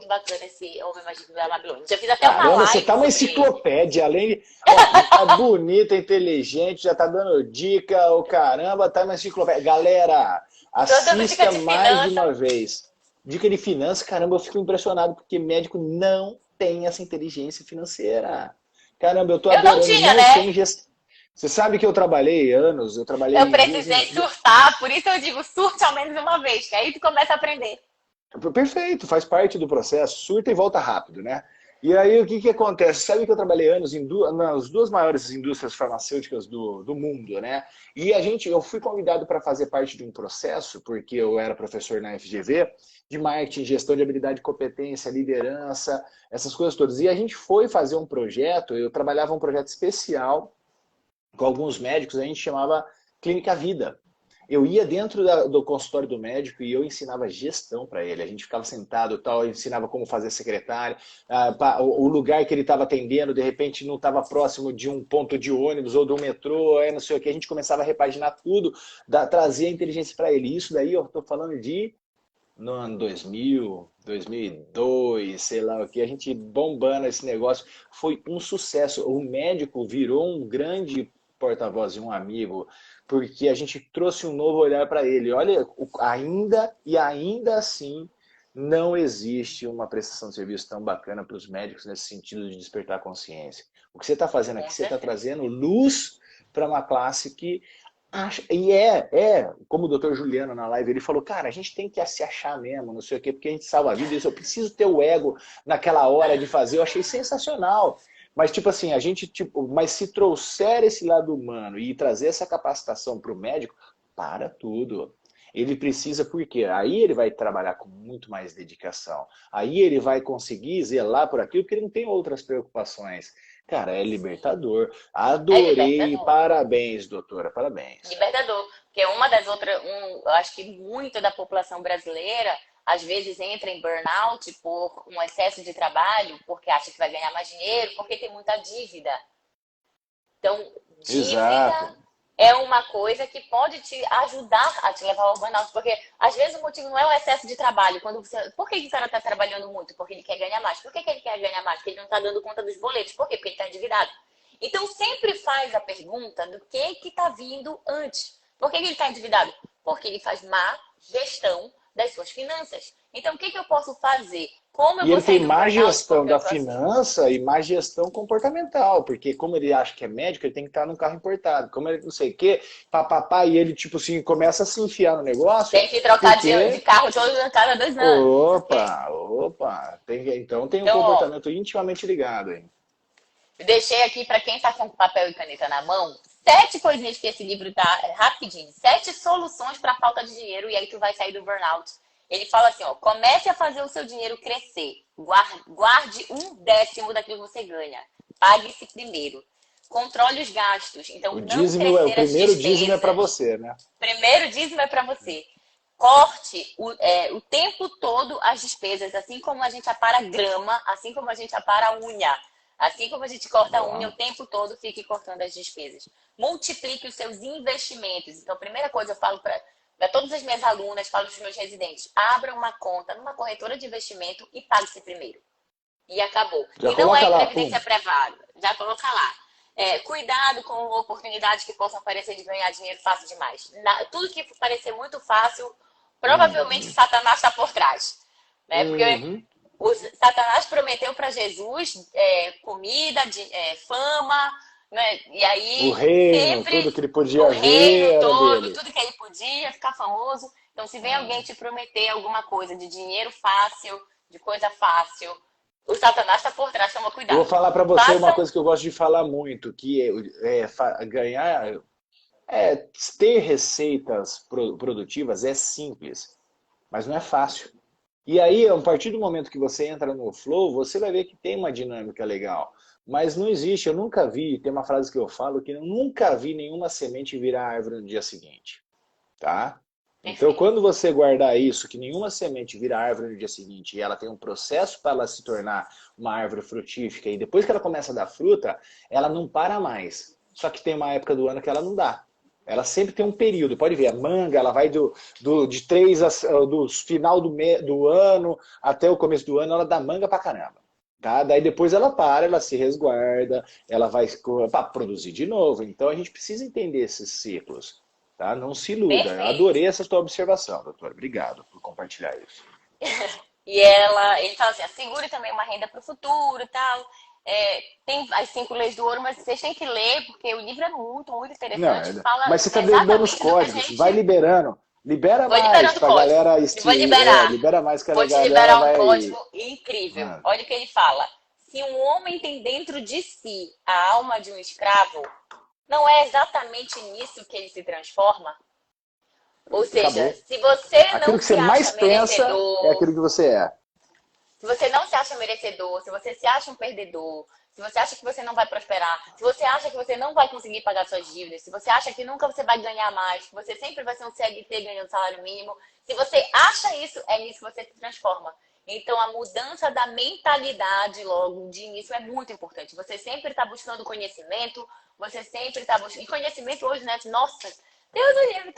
bacana esse Homem Mais Rico da Babilônia. Já fiz até uma Caramba, você live tá uma sobre ele. enciclopédia. Além de. Ó, tá bonita, inteligente, já tá dando dica. O caramba, tá uma enciclopédia. Galera, Tô dando dica assista de mais de finança. uma vez. Dica de finanças, caramba, eu fico impressionado porque médico não tem essa inteligência financeira. Caramba, eu tô Eu não adorando. tinha, Não né? tem gestão. Você sabe que eu trabalhei anos, eu trabalhei Eu em duas. precisei surtar, por isso eu digo, surte ao menos uma vez, que aí tu começa a aprender. Perfeito, faz parte do processo, surta e volta rápido, né? E aí o que que acontece? Sabe que eu trabalhei anos nas duas maiores indústrias farmacêuticas do mundo, né? E eu fui convidado para fazer parte de um processo, porque eu era professor na FGV, de marketing, gestão de habilidade, competência, liderança, essas coisas todas. E a gente foi fazer um projeto, eu trabalhava um projeto especial com alguns médicos, a gente chamava Clínica Vida. Eu ia dentro do consultório do médico e eu ensinava gestão para ele. A gente ficava sentado, tal, eu ensinava como fazer secretária, o lugar que ele estava atendendo, de repente não estava próximo de um ponto de ônibus ou do metrô, não sei o que. A gente começava a repaginar tudo, trazer a inteligência para ele. Isso daí eu estou falando de no ano 2000, 2002, sei lá o que, a gente bombando esse negócio, foi um sucesso. O médico virou um grande porta-voz e um amigo, porque a gente trouxe um novo olhar para ele. Olha, ainda assim, não existe uma prestação de serviço tão bacana para os médicos nesse sentido de despertar a consciência. O que você está fazendo aqui, Com você está certeza. trazendo luz para uma classe que e como o doutor Juliano na live, ele falou, cara, a gente tem que se achar mesmo, não sei o quê, porque a gente salva a vida, eu preciso ter o ego naquela hora de fazer, eu achei sensacional. Mas, tipo assim, mas se trouxer esse lado humano e trazer essa capacitação para o médico, para tudo. Ele precisa, por quê? Aí ele vai trabalhar com muito mais dedicação. Aí ele vai conseguir zelar por aquilo, porque ele não tem outras preocupações. Cara, é libertador. É Adorei. libertador. Parabéns, doutora. Parabéns. Libertador. Porque uma das outras, eu acho que muito da população brasileira às vezes entra em burnout por um excesso de trabalho, porque acha que vai ganhar mais dinheiro, porque tem muita dívida. Então, dívida Exato. é uma coisa que pode te ajudar a te levar ao burnout, porque às vezes o motivo não é o excesso de trabalho. Por que o cara está trabalhando muito? Porque ele quer ganhar mais. Por que ele quer ganhar mais? Porque ele não está dando conta dos boletos. Por quê? Porque ele está endividado. Então sempre faz a pergunta do que está vindo antes. Por que ele está endividado? Porque ele faz má gestão das suas finanças. Então o que eu posso fazer? Como eu E vou ele tem sair do má burnout? gestão Porque da eu tô assim. finança e má gestão comportamental, porque como ele acha que é médico, ele tem que estar num carro importado. Como ele não sei o quê, papapá, e ele, tipo assim, começa a se enfiar no negócio, Tem que trocar de porque. carro cada 2 anos. Não sei o quê. Opa, então tem um Então, ó, comportamento intimamente ligado, hein? eu deixei aqui para quem está com papel e caneta na mão, 7 coisinhas que esse livro dá, rapidinho. 7 soluções para falta de dinheiro e aí tu vai sair do burnout. Ele fala assim, ó, comece a fazer o seu dinheiro crescer. Guarde 1/10 daquilo que você ganha. Pague-se primeiro. Controle os gastos. Então, não O crescer as primeiro dízimo é para despesas. você, né? Primeiro dízimo é para você. Corte o tempo todo as despesas, assim como a gente apara grama, assim como a gente apara a unha. Assim como a gente corta a unha, Ó. o tempo todo fique cortando as despesas. Multiplique os seus investimentos. Então, a primeira coisa eu falo para todas as minhas alunas, falo para os meus residentes, abra uma conta numa corretora de investimento e pague-se primeiro. E acabou. Já E não é coloca em lá, previdência pum. privada. Já coloca lá. Cuidado com oportunidades que possam parecer de ganhar dinheiro fácil demais. Tudo que parecer muito fácil, provavelmente Uhum. Satanás está por trás. Né? Porque Uhum. Satanás prometeu para Jesus comida, fama, né? E O aí reino, tudo que sempre ele o podia reino ver era todo, dele. tudo que ele podia, ficar famoso. Então, se vem alguém Ah. te prometer alguma coisa de dinheiro fácil, de coisa fácil, o Satanás está por trás, toma Eu vou cuidado. falar para você uma Façam. coisa que eu gosto de falar muito, que ganhar. ter receitas produtivas é simples, mas não é fácil. E aí, a partir do momento que você entra no flow, você vai ver que tem uma dinâmica legal. Mas não existe, eu nunca vi, tem uma frase que eu falo, que eu nunca vi nenhuma semente virar árvore no dia seguinte, tá? Então, Perfeito. quando você guardar isso, que nenhuma semente vira árvore no dia seguinte, e ela tem um processo para ela se tornar uma árvore frutífica, e depois que ela começa a dar fruta, ela não para mais. Só que tem uma época do ano que ela não dá. Ela sempre tem um período, pode ver, a manga, ela vai de do final do ano até o começo do ano, ela dá manga pra caramba. Tá? Daí depois ela para, ela se resguarda, ela vai para produzir de novo. Então a gente precisa entender esses ciclos. Tá? Não se iluda. Eu Perfeito. adorei essa tua observação, doutor. Obrigado por compartilhar isso. Ele fala assim, assegure também uma renda para o futuro e tal. Tem as 5 leis do ouro, mas vocês têm que ler, porque o livro é muito, muito Não, interessante. Fala mas você está dando os exatamente do que a códigos. Vai gente. liberando. Libera Vou mais liberando o para a código. galera. E vou liberar. Libera mais que a Vou te galera liberar um vai. código incrível. Mano, Olha o que ele fala. Se um homem tem dentro de si a alma de um escravo, não é exatamente nisso que ele se transforma? Ou seja, acabou. se você Aquilo não que você se mais acha pensa é merecedor, aquilo que você é. se você não se acha merecedor, se você se acha um perdedor, se você acha que você não vai prosperar, se você acha que você não vai conseguir pagar suas dívidas, se você acha que nunca você vai ganhar mais, que você sempre vai ser um CLT ganhando salário mínimo, se você acha isso, é nisso que você se transforma. Então, a mudança da mentalidade logo de início é muito importante. Você sempre está buscando conhecimento, você sempre está buscando. E conhecimento hoje, né? Nossa, Deus do livro,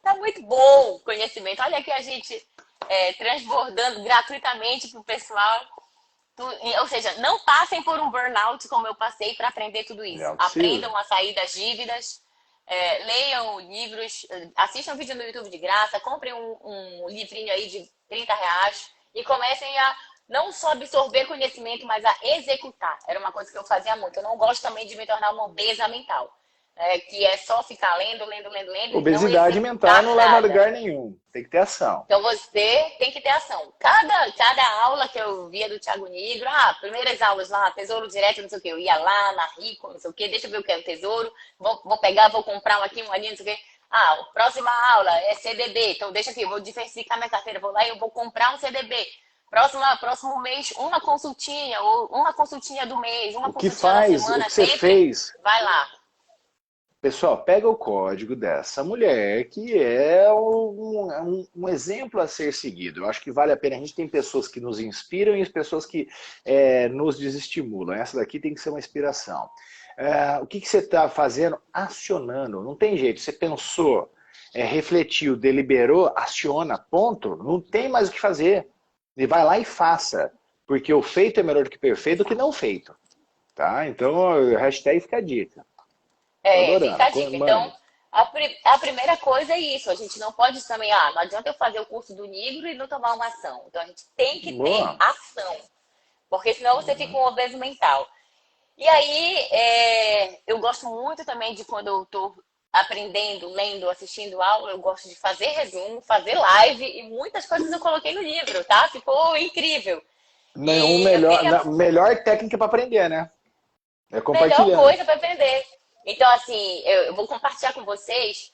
tá muito bom o conhecimento. Olha aqui a gente transbordando gratuitamente para o pessoal. Ou seja, não passem por um burnout como eu passei para aprender tudo isso. Não precisa. Aprendam a sair das dívidas, leiam livros, assistam vídeo no YouTube de graça, comprem um livrinho aí de R$ 30 e comecem a não só absorver conhecimento, mas a executar. Era uma coisa que eu fazia muito. Eu não gosto também de me tornar uma obesa mental, que é só ficar lendo, lendo, lendo, lendo e não Obesidade mental executar não leva a nada. lugar nenhum. Tem que ter ação. Então você tem que ter ação. Cada aula que eu via do Thiago Nigro, primeiras aulas lá, tesouro direto, não sei o que, eu ia lá na Rico, não sei o que, deixa eu ver o que é o tesouro, vou pegar, vou comprar um aqui, um ali, não sei o que. Próxima aula é CDB, então deixa aqui, vou diversificar minha carteira, vou lá e eu vou comprar um CDB. Próximo mês, uma consultinha, ou uma consultinha do mês, uma O que consultinha da faz, o semana, que você sempre fez. vai lá. Pessoal, pega o código dessa mulher, que é um exemplo a ser seguido. Eu acho que vale a pena. A gente tem pessoas que nos inspiram e as pessoas que nos desestimulam. Essa daqui tem que ser uma inspiração. O que você está fazendo? Acionando. Não tem jeito. Você pensou, refletiu, deliberou, aciona, ponto. Não tem mais o que fazer. E vai lá e faça. Porque o feito é melhor do que perfeito do que não feito. Tá? Então, hashtag fica a dica. Tô Fica adorando. a dica. Então, Mande. a primeira coisa é isso. A gente não pode também, não adianta eu fazer o curso do Nigro e não tomar uma ação. Então, a gente tem que ter Boa. ação. Porque senão você fica um obeso mental. E aí, eu gosto muito também de quando eu estou aprendendo, lendo, assistindo aula, eu gosto de fazer resumo, fazer live e muitas coisas eu coloquei no livro, tá? Ficou incrível. O E eu melhor, queria melhor técnica para aprender, né? É melhor compartilhando. coisa para aprender. Então, assim, eu vou compartilhar com vocês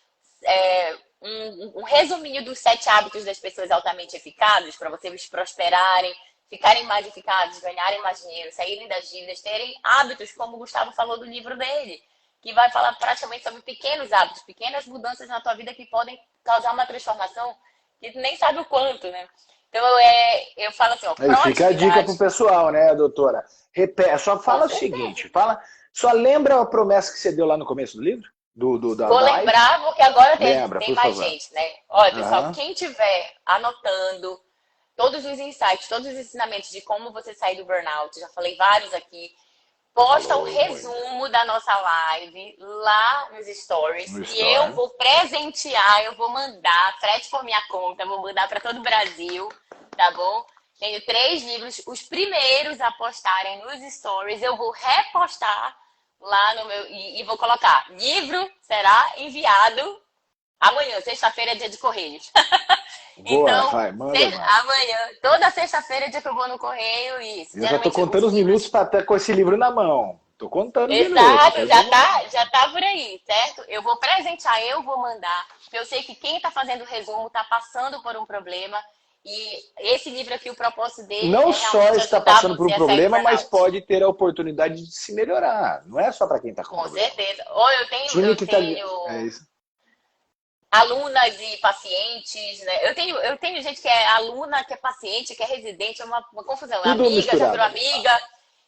um resuminho dos 7 hábitos das pessoas altamente eficazes para vocês prosperarem, ficarem mais eficazes, ganharem mais dinheiro, saírem das dívidas, terem hábitos, como o Gustavo falou do livro dele, que vai falar praticamente sobre pequenos hábitos, pequenas mudanças na tua vida que podem causar uma transformação que tu nem sabe o quanto, né? Então, eu falo assim, ó, Aí fica a dica pro proatividade, pessoal, né, doutora? Repete, só com fala o certeza. seguinte, só lembra a promessa que você deu lá no começo do livro? Vou Da live? lembrar, porque agora Lembra, tem por mais favor. gente, né? Olha, pessoal, Aham. quem tiver anotando todos os insights, todos os ensinamentos de como você sair do burnout, já falei vários aqui, posta o Falou muito. resumo da nossa live lá nos stories No e eu Store. vou presentear, eu vou mandar, frete por minha conta, vou mandar para todo o Brasil, tá bom? Tenho 3 livros, os primeiros a postarem nos stories, eu vou repostar lá no meu e vou colocar: livro será enviado amanhã, sexta-feira é dia de Correios. Boa, Então, vai, manda mais. amanhã, toda sexta-feira é dia que eu vou no correio e Eu já tô geralmente contando os os minutos livros. para estar com esse livro na mão. Tô contando minutos. Exato, Resumo não. já tá por aí, certo? Eu vou presentear, eu vou mandar, porque eu sei que quem está fazendo o resumo está passando por um problema e esse livro aqui, o propósito dele Não é só realmente está ajudar passando por você um a sair do problema, mas burnout. pode ter a oportunidade de se melhorar. Não é só para quem está com Com problema. certeza. Ou Time eu que tá. É tenho isso. alunas e pacientes, né? Eu tenho gente que é aluna, que é paciente, que é residente, é uma confusão. Tudo Amiga, já virou misturado ali. amiga,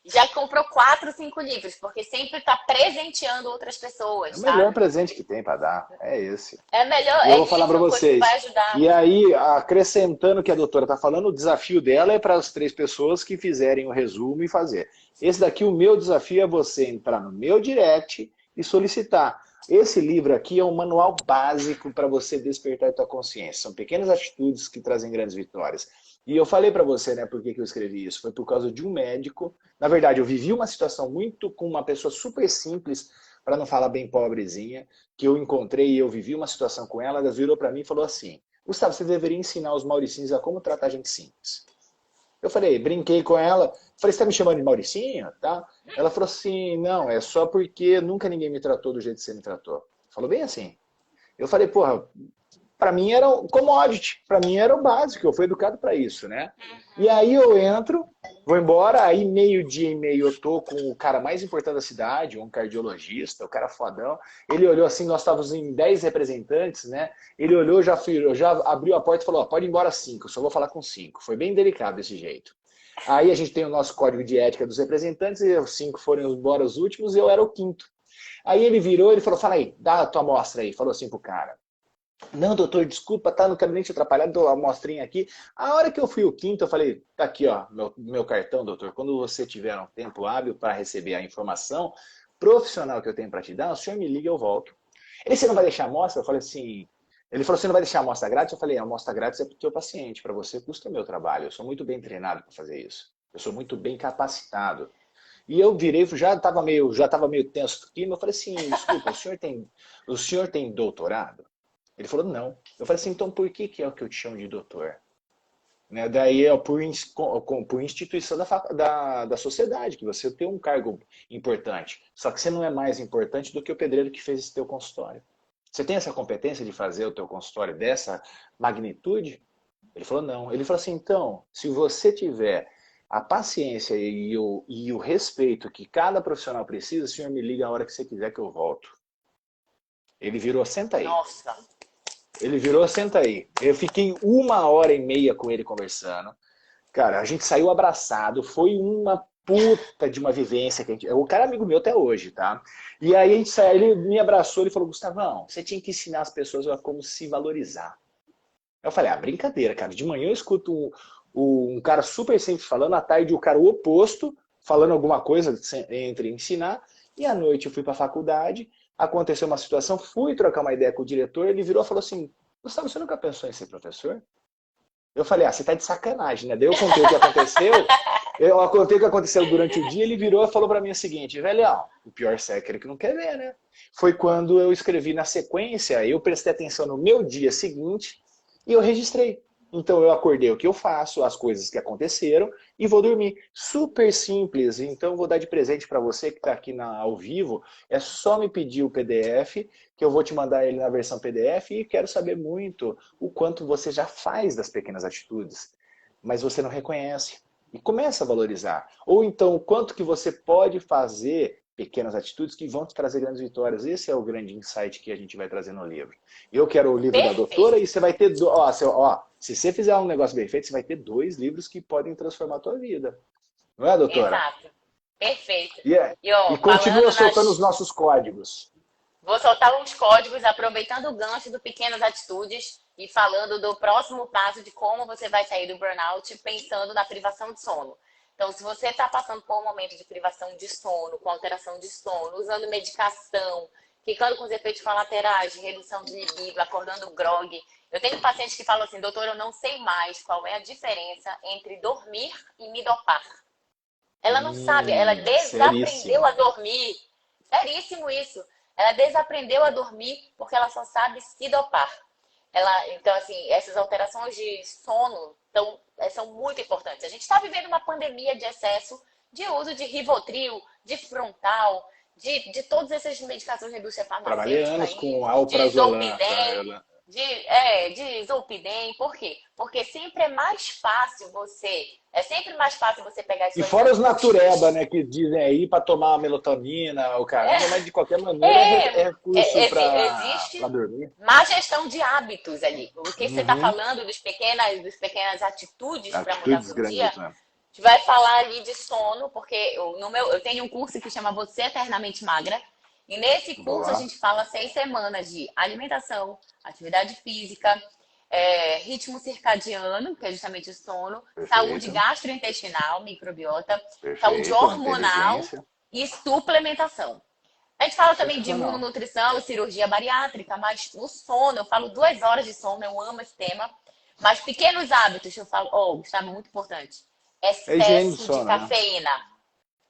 já comprou 4, 5 livros, porque sempre está presenteando outras É o pessoas, melhor sabe? presente que tem para dar. É esse. É melhor, E eu é vou falar para isso, coisa que vai vocês. ajudar. E aí, acrescentando o que a doutora está falando, o desafio dela é para as 3 pessoas que fizerem o resumo e fazer. Esse daqui, o meu desafio é você entrar no meu direct e solicitar. Esse livro aqui é um manual básico para você despertar a tua consciência. São pequenas atitudes que trazem grandes vitórias. E eu falei para você, né, por que eu escrevi isso? Foi por causa de um médico. Na verdade, eu vivi uma situação muito com uma pessoa super simples, para não falar bem pobrezinha, que eu encontrei e eu vivi uma situação com ela. Ela virou para mim e falou assim: Gustavo, você deveria ensinar os mauricinhos a como tratar gente simples. Eu falei, brinquei com ela, falei, você tá me chamando de Mauricinho? Tá? Ela falou assim, não, é só porque nunca ninguém me tratou do jeito que você me tratou. Falou bem assim. Eu falei, porra, para mim era o commodity, para mim era o básico, eu fui educado para isso, né? E aí eu entro, vou embora, aí meio-dia e meio eu tô com o cara mais importante da cidade, um cardiologista, o cara fodão. Ele olhou assim, nós estávamos em 10 representantes, né? Ele olhou, já abriu a porta e falou, ó, pode ir embora 5, só vou falar com 5. Foi bem delicado desse jeito. Aí a gente tem o nosso código de ética dos representantes, e os 5 foram embora os últimos, e eu era o quinto. Aí ele virou, ele falou, fala aí, dá a tua amostra aí. Falou assim pro cara. Não, doutor, desculpa, tá, não quero nem te atrapalhar, dou a amostrinha aqui. A hora que eu fui o quinto, eu falei, tá aqui, ó, meu cartão, doutor. Quando você tiver um tempo hábil para receber a informação profissional que eu tenho para te dar, o senhor me liga e eu volto. Ele, você não vai deixar a amostra? Eu falei assim, ele falou, você não vai deixar a amostra grátis? Eu falei, a amostra grátis é para o teu paciente, para você custa o meu trabalho. Eu sou muito bem treinado para fazer isso. Eu sou muito bem capacitado. E eu virei, já tava meio tenso aqui, mas eu falei assim, desculpa, o senhor tem doutorado? Ele falou, não. Eu falei assim, então por que é o que eu te chamo de doutor? Né? Daí é por instituição da sociedade, que você tem um cargo importante. Só que você não é mais importante do que o pedreiro que fez esse teu consultório. Você tem essa competência de fazer o teu consultório dessa magnitude? Ele falou, não. Ele falou assim, então, se você tiver a paciência e o respeito que cada profissional precisa, o senhor me liga a hora que você quiser que eu volto. Ele virou, senta aí. Nossa, Ele virou, senta aí. Eu fiquei 1 hora e meia com ele conversando. Cara, a gente saiu abraçado. Foi uma puta de uma vivência que a gente... O cara é amigo meu até hoje, tá? E aí a gente saiu, ele me abraçou, ele falou, Gustavão, você tinha que ensinar as pessoas a como se valorizar. Eu falei, ah, brincadeira, cara. De manhã eu escuto um cara super simples falando, à tarde o cara o oposto, falando alguma coisa entre ensinar, e à noite eu fui para a faculdade, aconteceu uma situação, fui trocar uma ideia com o diretor, ele virou e falou assim, Gustavo, você nunca pensou em ser professor? Eu falei, ah, você tá de sacanagem, né? Daí eu contei o que aconteceu, eu contei o que aconteceu durante o dia, ele virou e falou para mim o seguinte, velho, o pior é aquele que não quer ver, né? Foi quando eu escrevi na sequência, eu prestei atenção no meu dia seguinte e eu registrei. Então eu acordei o que eu faço, as coisas que aconteceram e vou dormir. Super simples. Então eu vou dar de presente para você que está aqui ao vivo. É só me pedir o PDF, que eu vou te mandar ele na versão PDF e quero saber muito o quanto você já faz das pequenas atitudes, mas você não reconhece. E começa a valorizar. Ou então, o quanto que você pode fazer pequenas atitudes que vão te trazer grandes vitórias. Esse é o grande insight que a gente vai trazer no livro. Eu quero o livro da doutora perfeito. e você vai ter... se você fizer um negócio bem feito, você vai ter 2 livros que podem transformar a tua vida. Não é, doutora? Exato. Perfeito. Yeah. E ó, E continua falando soltando os nas. nossos códigos. Vou soltar uns códigos aproveitando o gancho do Pequenas Atitudes e falando do próximo passo de como você vai sair do burnout pensando na privação de sono. Então, se você está passando por um momento de privação de sono, com alteração de sono, usando medicação, ficando com os efeitos colaterais de redução de libido, acordando grog. Eu tenho pacientes que falam assim, doutor, eu não sei mais qual é a diferença entre dormir e me dopar. Ela não sabe, ela desaprendeu Seríssimo. a dormir. Seríssimo isso. Ela desaprendeu a dormir porque ela só sabe se dopar. Então, assim, essas alterações de sono são muito importantes. A gente está vivendo uma pandemia de excesso de uso de Rivotril, de Frontal, de todas essas medicações da indústria Trabalhei farmacêutica anos aí, com de alprazolam, Zolpidem, de Zolpidem. Por quê? Porque é sempre mais fácil você pegar as e suas fora os natureba, angústias. né, que dizem aí para tomar melatonina, o caramba, mas de qualquer maneira é É, recurso para existe dormir. má gestão de hábitos ali. O que você está Uhum. falando dos pequenas atitudes para mudar Atitudes seu dia, grandes, a né? gente vai falar ali de sono, porque eu tenho um curso que chama Você Eternamente Magra, e nesse curso a Boa. gente fala 6 semanas de alimentação, atividade física, ritmo circadiano, que é justamente o sono, saúde Perfeito, gastrointestinal, microbiota, saúde perfeito. hormonal Inteligência. e suplementação. A gente fala também de Sensacional. imunonutrição, cirurgia bariátrica, mas o sono, eu falo 2 horas de sono, eu amo esse tema. Mas pequenos hábitos, eu falo, Gustavo, muito importante. É higiene do Excesso de sono, né? cafeína.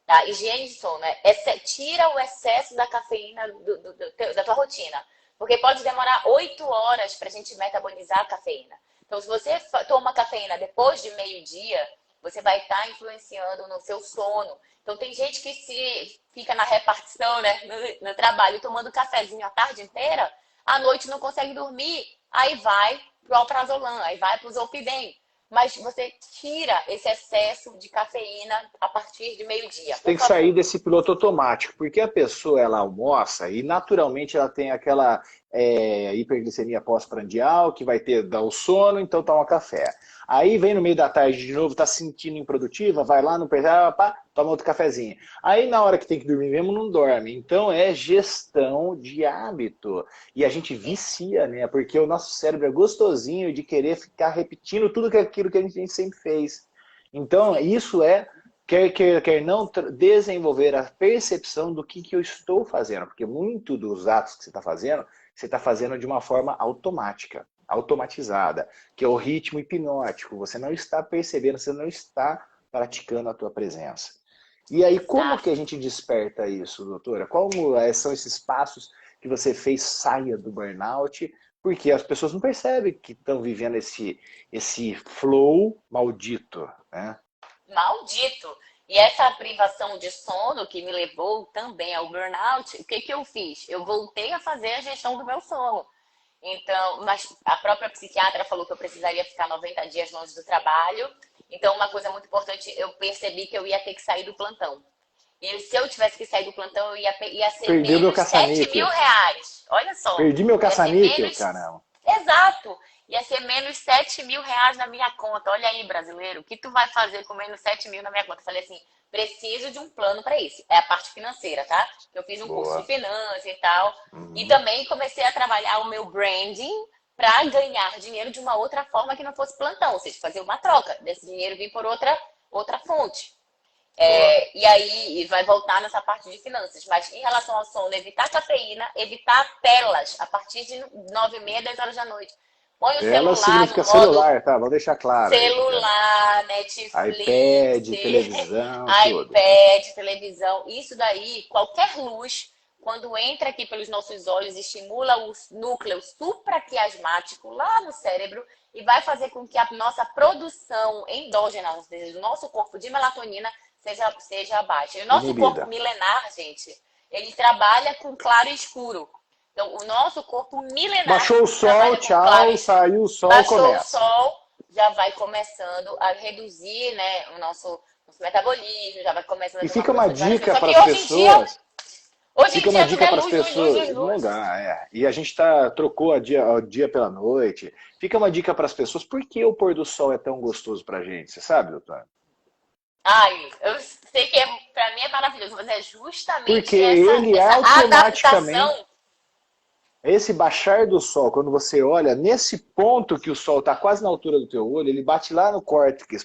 Tá? Higiene de sono. Tira o excesso da cafeína da tua rotina. Porque pode demorar 8 horas para a gente metabolizar a cafeína. Então, se você toma cafeína depois de meio-dia, você vai estar influenciando no seu sono. Então, tem gente que se fica na repartição, né, no trabalho, tomando cafezinho a tarde inteira, à noite não consegue dormir, aí vai pro alprazolam, aí vai pro zolpidem. Mas você tira esse excesso de cafeína a partir de meio-dia, Você por tem que sair favor. desse piloto automático, porque a pessoa ela almoça e naturalmente ela tem aquela hiperglicemia pós-prandial, que vai ter dar o sono, então toma café. Aí vem no meio da tarde de novo, tá se sentindo improdutiva, vai lá no pá, toma outro cafezinho. Aí na hora que tem que dormir mesmo, não dorme. Então é gestão de hábito. E a gente vicia, né? Porque o nosso cérebro é gostosinho de querer ficar repetindo tudo aquilo que a gente sempre fez. Então, Sim, isso é quer não desenvolver a percepção do que eu estou fazendo, porque muito dos atos que você está fazendo de uma forma automática, automatizada, que é o ritmo hipnótico. Você não está percebendo, você não está praticando a tua presença. E aí, como que a exato. gente desperta isso, doutora? Como são esses passos que você fez saia do burnout? Porque as pessoas não percebem que estão vivendo esse flow maldito, né? Maldito. E essa privação de sono que me levou também ao burnout, o que que eu fiz? Eu voltei a fazer a gestão do meu sono. Então, mas a própria psiquiatra falou que eu precisaria ficar 90 dias longe do trabalho. Então, uma coisa muito importante, eu percebi que eu ia ter que sair do plantão. E se eu tivesse que sair do plantão, ia ser Perdeu meu menos 7 mil caça-níquel. reais. Olha só, Perdi meu ia ser caça-níquel, menos. caramba. Exato! Ia ser menos 7 mil reais na minha conta. Olha aí, brasileiro, o que tu vai fazer com menos 7 mil na minha conta? Eu falei assim, preciso de um plano para isso. É a parte financeira, tá? Eu fiz um curso de Boa. finanças e tal. E Uhum. também comecei a trabalhar o meu branding para ganhar dinheiro de uma outra forma que não fosse plantão. Ou seja, fazer uma troca desse dinheiro vir por outra fonte. Boa. E aí vai voltar nessa parte de finanças. Mas em relação ao sono, evitar cafeína, evitar telas a partir de 9h30, 10 horas da noite. Põe o Tela celular significa no modo celular, tá? Vamos deixar claro aí, porque celular, Netflix, iPad, televisão, tudo. iPad, televisão. Isso daí, qualquer luz, quando entra aqui pelos nossos olhos, estimula o núcleo supraquiasmático lá no cérebro e vai fazer com que a nossa produção endógena, ou seja, do nosso corpo de melatonina, seja baixa. E o nosso corpo Inibida. milenar, gente, ele trabalha com claro e escuro. Então, o nosso corpo milenar Baixou o sol, trabalha com claro e tchau, escuro. saiu o sol, Baixou o começa. sol, já vai começando a reduzir, né, o nosso metabolismo, já vai começando a E ter uma fica uma produção de várias coisas. dica Só para que as pessoas. hoje em Fica uma dia tudo dica é para as luz, luz, luz, pessoas. luz, Não luz. dá, é. E a gente trocou o dia pela noite. Fica uma dica para as pessoas. Por que o pôr do sol é tão gostoso para a gente? Você sabe, doutor? Ai, eu sei que pra mim é maravilhoso, mas é Porque justamente ele essa automaticamente, adaptação. esse baixar do sol, quando você olha nesse ponto que o sol está quase na altura do teu olho, ele bate lá no córtex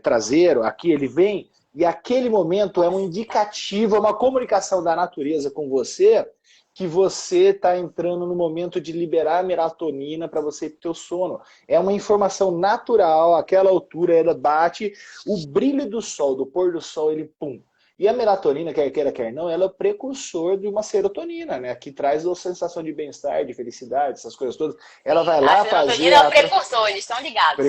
traseiro, aqui ele vem, e aquele momento é um indicativo, é uma comunicação da natureza com você, que você está entrando no momento de liberar melatonina para você ter o sono. É uma informação natural, aquela altura ela bate, o brilho do sol, do pôr do sol, ele pum. E a melatonina, quer queira, quer não, ela é o precursor de uma serotonina, né? Que traz a sensação de bem-estar, de felicidade, essas coisas todas. Ela vai A lá fazer serotonina é o precursor, eles estão ligados.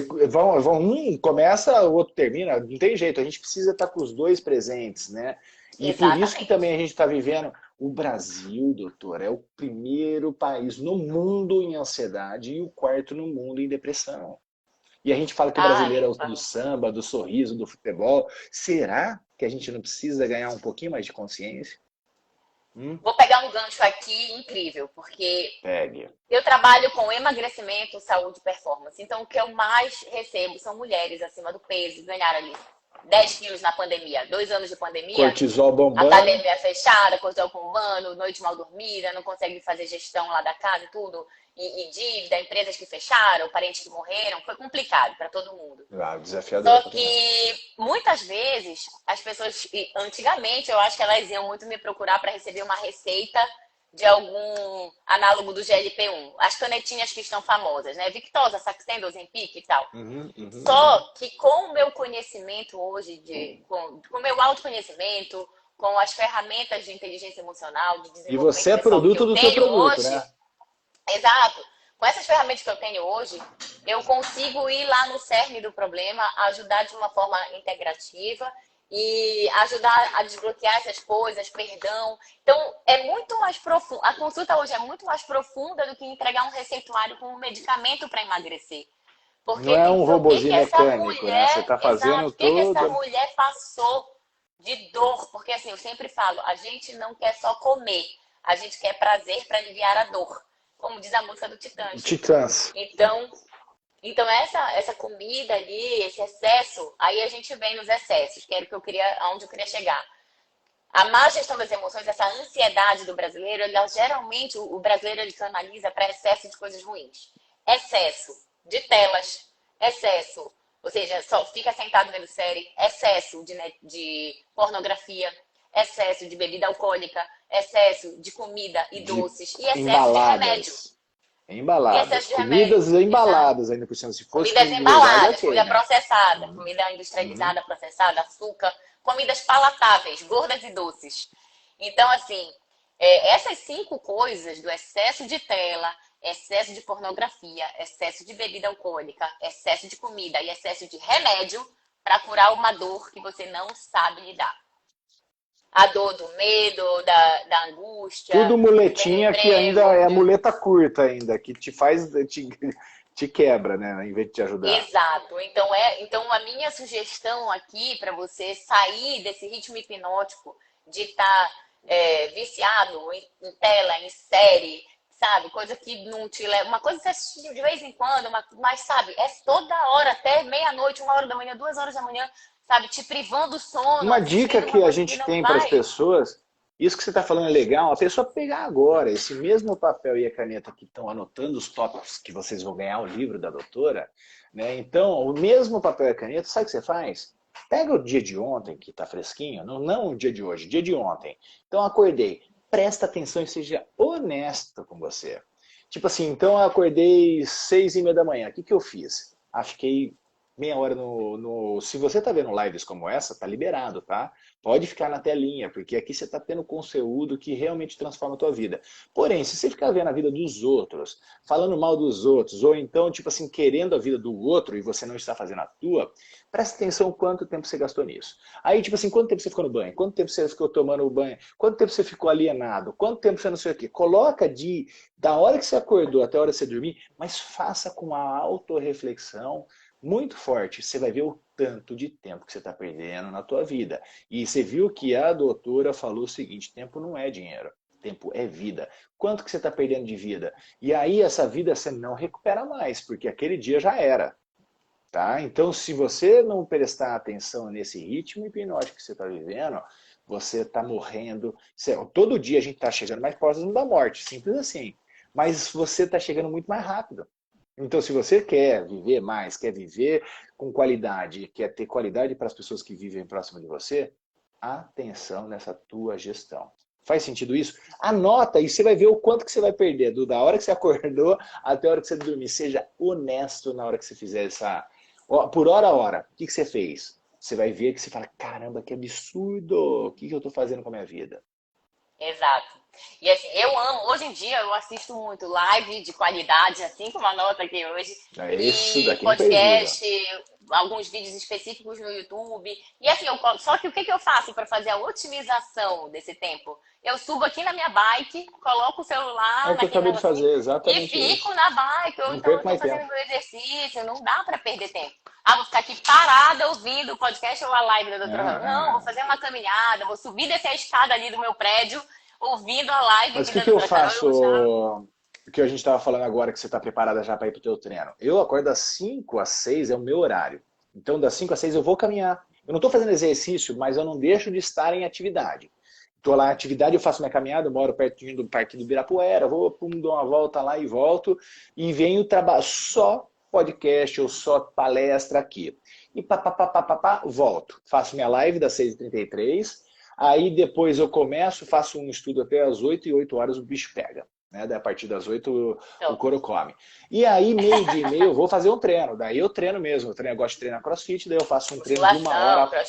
um começa, o outro termina, não tem jeito, a gente precisa estar com os dois presentes, né? E por isso que também a Exatamente. gente está vivendo. O Brasil, doutor, é o primeiro país no mundo em ansiedade e o quarto no mundo em depressão. E a gente fala que o brasileiro é o do Vamos. samba, do sorriso, do futebol. Será que a gente não precisa ganhar um pouquinho mais de consciência? Vou pegar um gancho aqui incrível, porque Pegue. eu trabalho com emagrecimento, saúde e performance. Então, o que eu mais recebo são mulheres acima do peso, ganharam ali 10 quilos na pandemia, 2 anos de pandemia, Cortisol bombando. academia fechada, cortisol bombando, noite mal dormida, não consegue fazer gestão lá da casa e tudo, e dívida, empresas que fecharam, parentes que morreram, foi complicado para todo mundo. Ah, desafiador Só pra caramba. que muitas vezes as pessoas, antigamente eu acho que elas iam muito me procurar para receber uma receita de algum análogo do GLP-1, as canetinhas que estão famosas, né? Victoza, Saxenda, Ozempic e tal. Uhum, uhum, uhum. Só que com o meu conhecimento hoje, com o meu autoconhecimento, com as ferramentas de inteligência emocional, de E desenvolvimento você é pessoal que produto eu do seu tenho produto, hoje, né? exato, com essas ferramentas que eu tenho hoje, eu consigo ir lá no cerne do problema, ajudar de uma forma integrativa e ajudar a desbloquear essas coisas, perdão. Então, é muito mais profundo. A consulta hoje é muito mais profunda do que entregar um receituário com um medicamento para emagrecer. Não Porque é tem um que ver o que que robozinho essa mecânico, né? Você mulher, está fazendo exato, o que que essa tudo. mulher passou de dor. Porque assim, eu sempre falo, a gente não quer só comer, a gente quer prazer para aliviar a dor, como diz a música do Titãs. Titãs. Então, então essa comida ali, esse excesso, aí a gente vem nos excessos, que era o que eu queria, aonde eu queria chegar. A má gestão das emoções, essa ansiedade do brasileiro, ela, geralmente o brasileiro ele canaliza para excesso de coisas ruins. Excesso de telas, excesso, ou seja, só fica sentado vendo série, excesso de pornografia, excesso de bebida alcoólica, excesso de comida e De doces e excesso de remédio. embaladas. E Embaladas. excesso de remédio, Comidas exato. embaladas ainda por cima. Se fosse Comidas comida de verdade, embaladas, ok, comida né? processada, Uhum, comida uhum. industrializada, processada, açúcar, comidas palatáveis, gordas e doces. Então, assim, essas 5 coisas do excesso de tela, excesso de pornografia, excesso de bebida alcoólica, excesso de comida e excesso de remédio para curar uma dor que você não sabe lidar. A dor do medo, da angústia, Tudo do perder o muletinha que ainda emprego, é muleta curta ainda, que te faz, te quebra, né? Em vez de te ajudar. exato. Então a minha sugestão aqui para você sair desse ritmo hipnótico de estar viciado em tela, em série, sabe? Coisa que não te leva. Uma coisa que você assiste de vez em quando, mas sabe, é toda hora, até meia-noite, 1 hora da manhã, 2 horas da manhã, sabe? Te privando do sono, Uma dica assistindo uma que a coisa que gente não tem para as vai. pessoas, isso que você está falando é legal, a pessoa pegar agora esse mesmo papel e a caneta que estão anotando os tópicos que vocês vão ganhar o livro da doutora, né? Então, o mesmo papel e a caneta, sabe o que você faz? Pega o dia de ontem, que está fresquinho, não o dia de hoje, o dia de ontem. Então, acordei. Presta atenção e seja honesto com você. Tipo assim, então eu acordei 6h30 da manhã. O que eu fiz? Ah, fiquei meia hora no. Se você está vendo lives como essa, tá liberado, tá? Pode ficar na telinha, porque aqui você está tendo conteúdo que realmente transforma a tua vida. Porém, se você ficar vendo a vida dos outros, falando mal dos outros, ou então, tipo assim, querendo a vida do outro e você não está fazendo a tua, presta atenção quanto tempo você gastou nisso. Aí, tipo assim, quanto tempo você ficou no banho? Quanto tempo você ficou tomando o banho? Quanto tempo você ficou alienado? Quanto tempo você não sei o quê? Coloca da hora que você acordou até a hora que você dormir, mas faça com a autorreflexão muito forte. Você vai ver o tanto de tempo que você está perdendo na tua vida. E você viu que a doutora falou o seguinte, tempo não é dinheiro. Tempo é vida. Quanto que você está perdendo de vida? E aí essa vida você não recupera mais, porque aquele dia já era. Tá? Então, se você não prestar atenção nesse ritmo hipnótico que você está vivendo, você está morrendo. Todo dia a gente está chegando mais próximo da morte, simples assim. Mas você está chegando muito mais rápido. Então, se você quer viver mais, quer viver com qualidade, quer ter qualidade para as pessoas que vivem próximo de você, atenção nessa tua gestão. Faz sentido isso? Anota e você vai ver o quanto que você vai perder, da hora que você acordou até a hora que você dormir. Seja honesto na hora que você fizer essa... Por hora a hora, o que você fez? você vai ver que você fala, caramba, que absurdo! O que eu tô fazendo com a minha vida? Exato. E assim, eu amo, hoje em dia eu assisto muito live de qualidade, assim como a nota aqui hoje, É isso e daqui não precisa. podcast, alguns vídeos específicos no YouTube. E assim, só que o que que eu faço para fazer a otimização desse tempo? Eu subo aqui na minha bike, coloco o É celular o que eu naquele acabei de negocinho fazer, e exatamente fico isso. na bike, ou Não então eu perco tô mais fazendo tempo. meu exercício, não dá para perder tempo. Ah, vou ficar aqui parada ouvindo o podcast ou a live da doutora Raquel. Não, vou Ah, fazer uma caminhada, vou subir e descer a escada ali do meu prédio ouvindo a live mas o aqui que da que eu doutora Carol, eu já. faço? O que a gente estava falando agora que você está preparada já para ir para o teu treino. Eu acordo das 5 às 6 é o meu horário. Então, das 5 às 6 eu vou caminhar. Eu não estou fazendo exercício, mas eu não deixo de estar em atividade. Estou lá em atividade, eu faço minha caminhada, eu moro pertinho do Parque do Ibirapuera, vou, pum, dou uma volta lá e volto, e venho trabalhar só podcast ou só palestra aqui. E pá, pá, pá, pá, pá, pá, volto. Faço minha live das 6h33, aí depois eu começo, faço um estudo até as 8 e 8 horas o bicho pega. Né? Daí, a partir das 8 o Então, couro come. E aí, meio dia e meio, eu vou fazer um treino. Daí eu treino mesmo. Eu gosto de treinar crossfit, daí eu faço um treino de musculação, crossfit.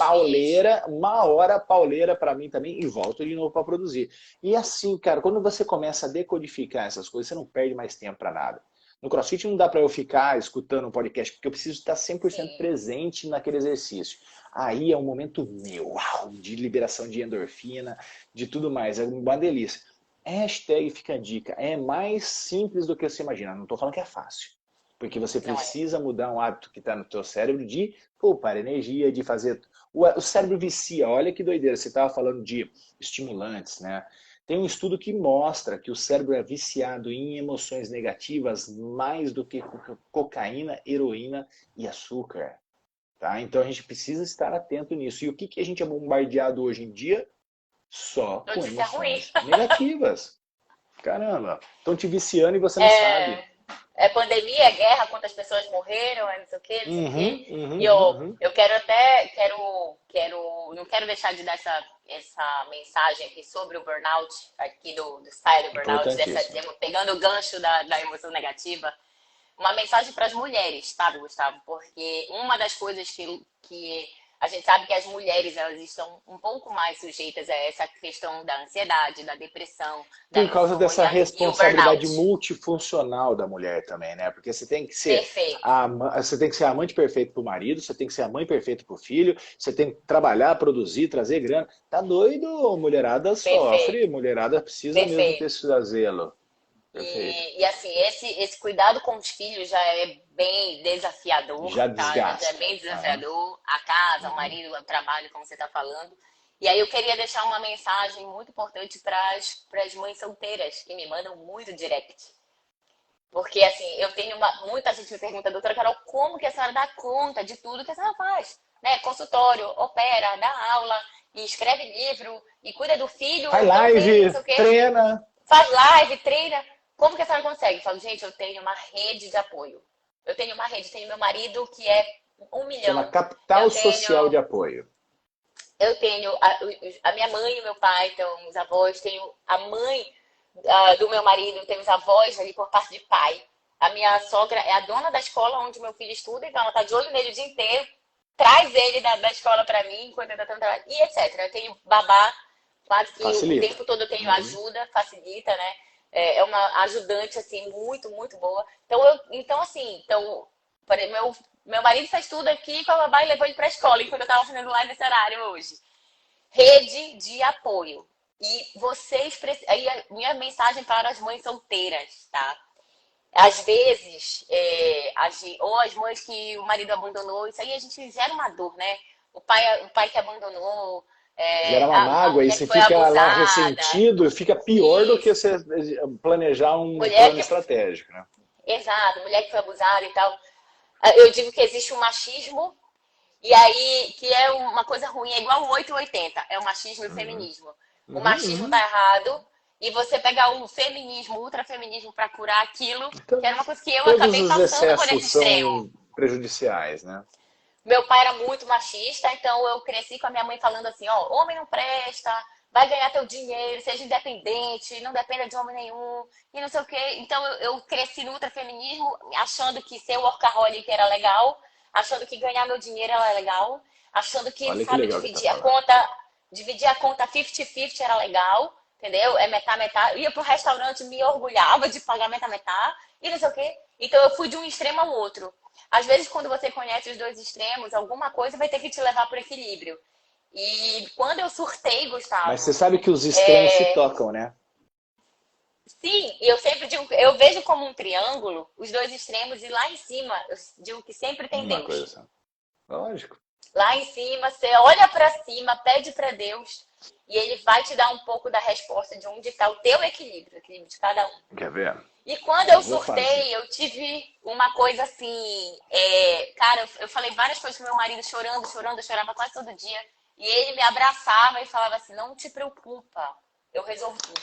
uma hora pauleira para mim também, e volto de novo para produzir. E assim, cara, quando você começa a decodificar essas coisas, você não perde mais tempo para nada. No CrossFit não dá para eu ficar escutando um podcast, porque eu preciso estar 100% Sim. presente naquele exercício. Aí é um momento meu, uau, de liberação de endorfina, de tudo mais. É uma delícia. Hashtag fica a dica. É mais simples do que você imagina. Não estou falando que é fácil. Porque você Não é. precisa mudar um hábito que está no teu cérebro de poupar energia, de fazer... O cérebro vicia. Olha que doideira. Você estava falando de estimulantes, né? Tem um estudo que mostra que o cérebro é viciado em emoções negativas mais do que cocaína, heroína e açúcar. Tá? Então a gente precisa estar atento nisso. E o que, que a gente é bombardeado hoje em dia? Só com Notícia ruim. emoções negativas. Caramba, estão te viciando e você não sabe. É, é pandemia, é guerra, quantas pessoas morreram, é não sei o quê, não sei o quê. Uhum, E uhum, uhum. eu quero até, não quero deixar de dar essa mensagem aqui sobre o burnout, aqui do Style do Burnout, Importantíssimo. pegando o gancho da emoção negativa. Uma mensagem para as mulheres, sabe, Gustavo? Porque uma das coisas que a gente sabe que as mulheres elas estão um pouco mais sujeitas a essa questão da ansiedade, da depressão, da Por causa dessa insônia e o responsabilidade burnout. multifuncional da mulher também, né? Porque Perfeito, você tem que ser a amante perfeita pro marido, você tem que ser a mãe perfeita pro filho, você tem que trabalhar, produzir, trazer grana. Tá doido? Mulherada perfeito, sofre, mulherada precisa mesmo ter perfeito. esse zelo. Perfeito. E assim, esse cuidado com os filhos já é bem desafiador, Já tá? Já é desgasta. bem Aham, desafiador. A casa, o uhum. marido, o trabalho, como você está falando. E aí eu queria deixar uma mensagem muito importante para as mães solteiras, que me mandam muito direct. Porque, assim, eu tenho muita gente me pergunta, doutora Carol, como que a senhora dá conta de tudo que a senhora faz? Né? Consultório, opera, dá aula, e escreve livro, e cuida do filho, Faz não tem, não live, sei o quê, treina. faz live, treina. Como que a senhora consegue? Eu falo, gente, eu tenho uma rede de apoio. Eu tenho uma rede, tenho meu marido que é 1 milhão. Chama Eu capital social tenho, de apoio. eu tenho a minha mãe e o meu pai, então os avós, tenho a mãe do meu marido, tenho os avós ali por parte de pai. A minha sogra é a dona da escola onde meu filho estuda, então ela tá de olho nele o dia inteiro, traz ele da escola para mim enquanto eu tô trabalhando, e etc. Eu tenho babá, quase que o Facilita. tempo todo eu tenho Uhum. ajuda, facilita, né? É uma ajudante, assim, muito, muito boa. Então assim, meu marido faz tudo aqui com a babá e levou ele para a escola, enquanto eu estava fazendo live nesse horário hoje. Rede de apoio. E vocês, aí a minha mensagem para as mães solteiras, tá? Às vezes, ou as mães que o marido abandonou, isso aí a gente gera uma dor, né? O pai que abandonou, Gera uma a mágoa e mulher que você foi fica lá abusada, ressentido, fica pior do que isso, você planejar um mulher plano que, estratégico, né? exato, mulher que foi abusada e tal. Eu digo que existe um machismo, e aí, que é uma coisa ruim, é igual o 880, é o machismo e o Uhum. feminismo. O Uhum, machismo tá uhum. errado, e você pegar o feminismo, o ultrafeminismo para curar aquilo, que era uma coisa que eu Todos acabei os passando por excessos esse extremo. são prejudiciais, né? Meu pai era muito machista, então eu cresci com a minha mãe falando assim, ó, homem não presta, vai ganhar teu dinheiro, seja independente, não dependa de homem nenhum, e não sei o quê. Então eu cresci no ultrafeminismo, achando que ser workaholic era legal, achando que ganhar meu dinheiro era legal. achando que, Olha que sabe, legal que tá falando. dividir a conta 50-50 era legal, entendeu? É metade. Ia pro restaurante, me orgulhava de pagar metade e não sei o quê. Então eu fui de um extremo ao outro. Às vezes, quando você conhece os dois extremos, alguma coisa vai ter que te levar para o equilíbrio. E quando eu surtei, Mas você Gustavo, sabe que os extremos se tocam, né? sim, eu sempre digo, eu vejo como um triângulo os dois extremos e lá em cima eu digo que sempre tem Uma coisa Deus. só. Lógico. Lá em cima, você olha para cima, pede para Deus e ele vai te dar um pouco da resposta de onde está o teu equilíbrio, o equilíbrio de cada um. Quer ver? E quando Eu eu vou fazer. surtei, eu tive uma coisa assim, cara, eu falei várias coisas pro meu marido chorando, chorando, eu chorava quase todo dia. E ele me abraçava e falava assim, não te preocupa, eu resolvo tudo.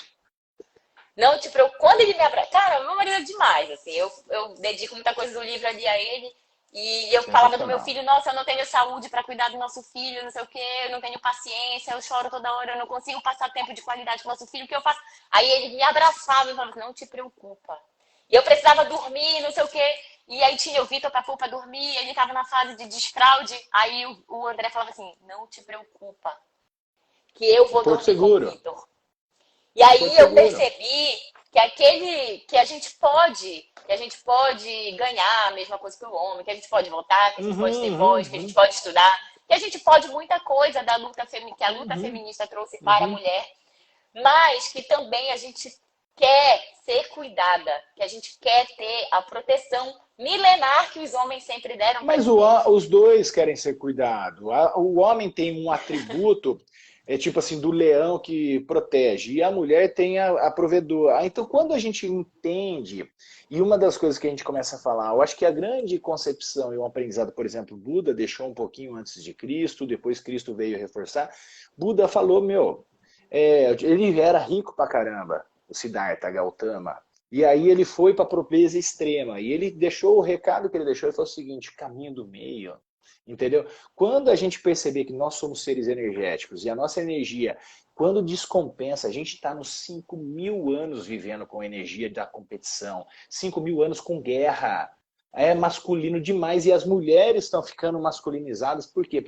Não te preocupa. Quando ele me abraça, cara, meu marido é demais, assim, eu dedico muita coisa do livro ali a ele. E eu falava do meu Sensacional. filho, nossa, eu não tenho saúde para cuidar do nosso filho, não sei o quê, eu não tenho paciência, eu choro toda hora, eu não consigo passar tempo de qualidade com o nosso filho, o que eu faço? Aí ele me abraçava e falava assim, não te preocupa. E eu precisava dormir, não sei o quê. E aí tinha o Vitor para dormir, ele estava na fase de desfraude. Aí o André falava assim, não te preocupa, que eu Um vou porto dormir com o seguro. Vitor. E Um porto aí eu seguro. percebi que a gente pode ganhar a mesma coisa que o homem, que a gente pode votar, que a gente pode ter voz, que a gente Uhum. pode estudar, que a gente pode muita coisa da que a luta Uhum. feminista trouxe para a Uhum. mulher, mas que também a gente quer ser cuidada, que a gente quer ter a proteção milenar que os homens sempre deram pra Mas gente. os dois querem ser cuidados. O homem tem um atributo, tipo assim, do leão que protege, e a mulher tem a provedora. Então, quando a gente entende, e uma das coisas que a gente começa a falar, eu acho que a grande concepção e o aprendizado, por exemplo, Buda deixou um pouquinho antes de Cristo, depois Cristo veio reforçar. Buda falou, ele era rico pra caramba, o Siddhartha Gautama. E aí ele foi para a pobreza extrema. E ele deixou o recado que ele deixou, ele falou o seguinte, caminho do meio. Entendeu? Quando a gente perceber que nós somos seres energéticos e a nossa energia, quando descompensa, a gente está nos 5.000 anos vivendo com a energia da competição, 5.000 anos com guerra. É masculino demais e as mulheres estão ficando masculinizadas, por quê?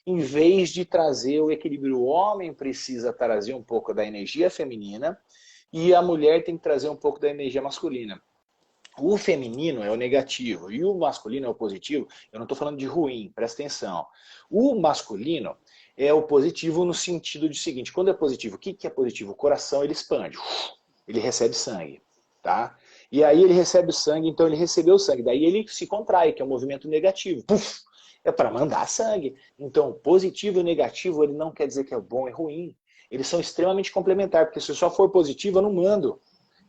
Em vez de trazer o equilíbrio, o homem precisa trazer um pouco da energia feminina e a mulher tem que trazer um pouco da energia masculina. O feminino é o negativo e o masculino é o positivo. Eu não estou falando de ruim, presta atenção. O masculino é o positivo no sentido de seguinte, quando é positivo, o que é positivo? O coração ele expande, ele recebe sangue, tá? E aí ele recebe o sangue, então ele recebeu o sangue, daí ele se contrai, que é um movimento negativo. Puf, é para mandar sangue. Então, positivo e negativo, ele não quer dizer que é bom e ruim. Eles são extremamente complementares, porque se eu só for positivo, eu não mando.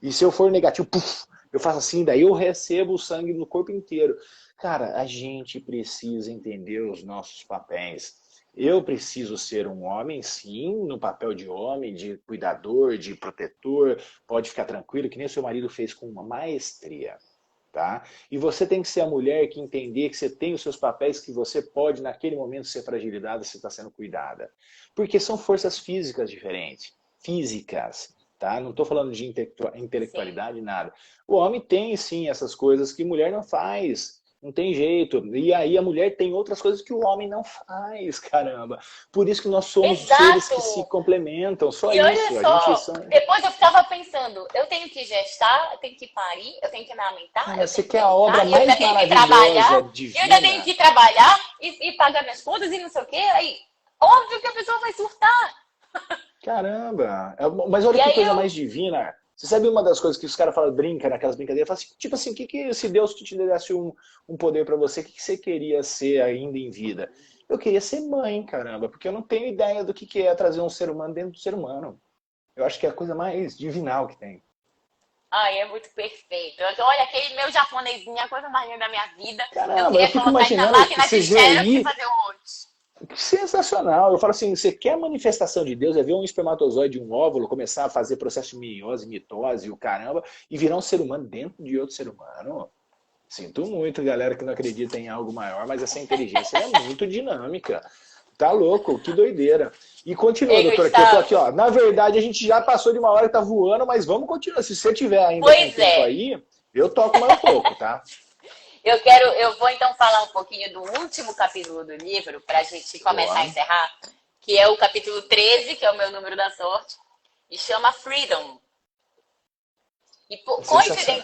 E se eu for negativo, puf, eu faço assim, daí eu recebo o sangue no corpo inteiro. Cara, a gente precisa entender os nossos papéis. Eu preciso ser um homem, sim, no papel de homem, de cuidador, de protetor. Pode ficar tranquilo, que nem o seu marido fez com uma maestria. Tá? E você tem que ser a mulher que entender que você tem os seus papéis, que você pode, naquele momento, ser fragilizada, você está sendo cuidada. Porque são forças físicas diferentes. Físicas. Tá? Não estou falando de Sim. intelectualidade, nada. O homem tem, sim, essas coisas que mulher não faz. Não tem jeito. E aí a mulher tem outras coisas que o homem não faz, caramba. Por isso que nós somos seres que se Exato! complementam. Só E olha isso. A gente só, são... depois eu ficava pensando, eu tenho que gestar, eu tenho que parir, eu tenho que amamentar, Cara, eu você tenho que quer a obra educar, e eu ainda mais tenho que trabalhar, maravilhosa, e eu ainda tenho divina? que trabalhar e pagar minhas contas e não sei o quê. Aí, óbvio que a pessoa vai surtar. Caramba! Mas olha E que aí coisa eu, mais divina. Você sabe uma das coisas que os caras falam, brinca naquelas brincadeiras? Fala assim, tipo assim, se Deus te desse um poder pra você, o que você queria ser ainda em vida? Eu queria ser mãe, caramba, porque eu não tenho ideia do que é trazer um ser humano dentro do ser humano. Eu acho que é a coisa mais divinal que tem. ai, é muito perfeito. Olha, aquele meu japonesinho, a coisa mais linda da minha vida. Eu Caramba, eu queria fico colocar ele na imaginando máquina de você ver xerox e aí. fazer um monte. Sensacional. Eu falo assim, você quer a manifestação de Deus, é ver um espermatozoide, um óvulo, começar a fazer processo de meiose, mitose, o caramba, e virar um ser humano dentro de outro ser humano. Sinto muito, galera, que não acredita em algo maior, mas essa inteligência é muito dinâmica. Tá louco, que doideira. E continua, Ei, doutora, que eu tô aqui, Gustavo. ó. Na verdade, a gente já passou de uma hora que tá voando, mas vamos continuar. Se você tiver ainda com Pois tempo é. aí, eu toco mais um pouco, tá? Eu vou então falar um pouquinho do último capítulo do livro, para a gente começar a Boa. encerrar, que é o capítulo 13, que é o meu número da sorte, e chama Freedom. E Sensacional.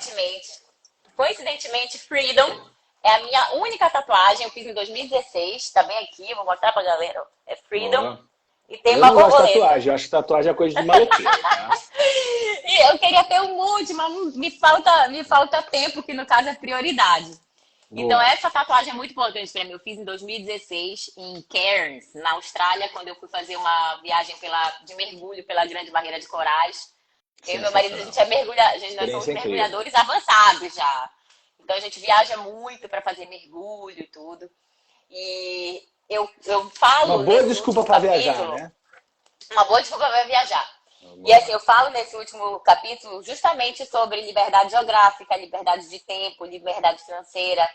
coincidentemente, Freedom é a minha única tatuagem. Eu fiz em 2016, tá bem aqui, vou mostrar pra galera. É Freedom Boa. e tem Eu uma não gosto de borboleta. tatuagem, eu acho que tatuagem é coisa de maloqueiro, tá? E eu queria ter um monte, mas me falta tempo, que no caso é prioridade. Então, Boa. essa tatuagem é muito importante para mim. Eu fiz em 2016 em Cairns, na Austrália, quando eu fui fazer uma viagem de mergulho pela Grande Barreira de Corais. Eu e meu marido, a gente Sensacional. é nós somos Experiência incrível. mergulhadores avançados já. Então, a gente viaja muito para fazer mergulho e tudo. E eu Uma falo boa nesse desculpa último para viajar, capítulo, né? uma boa desculpa para viajar. E assim, Boa. eu falo nesse último capítulo justamente sobre liberdade geográfica, liberdade de tempo, liberdade financeira.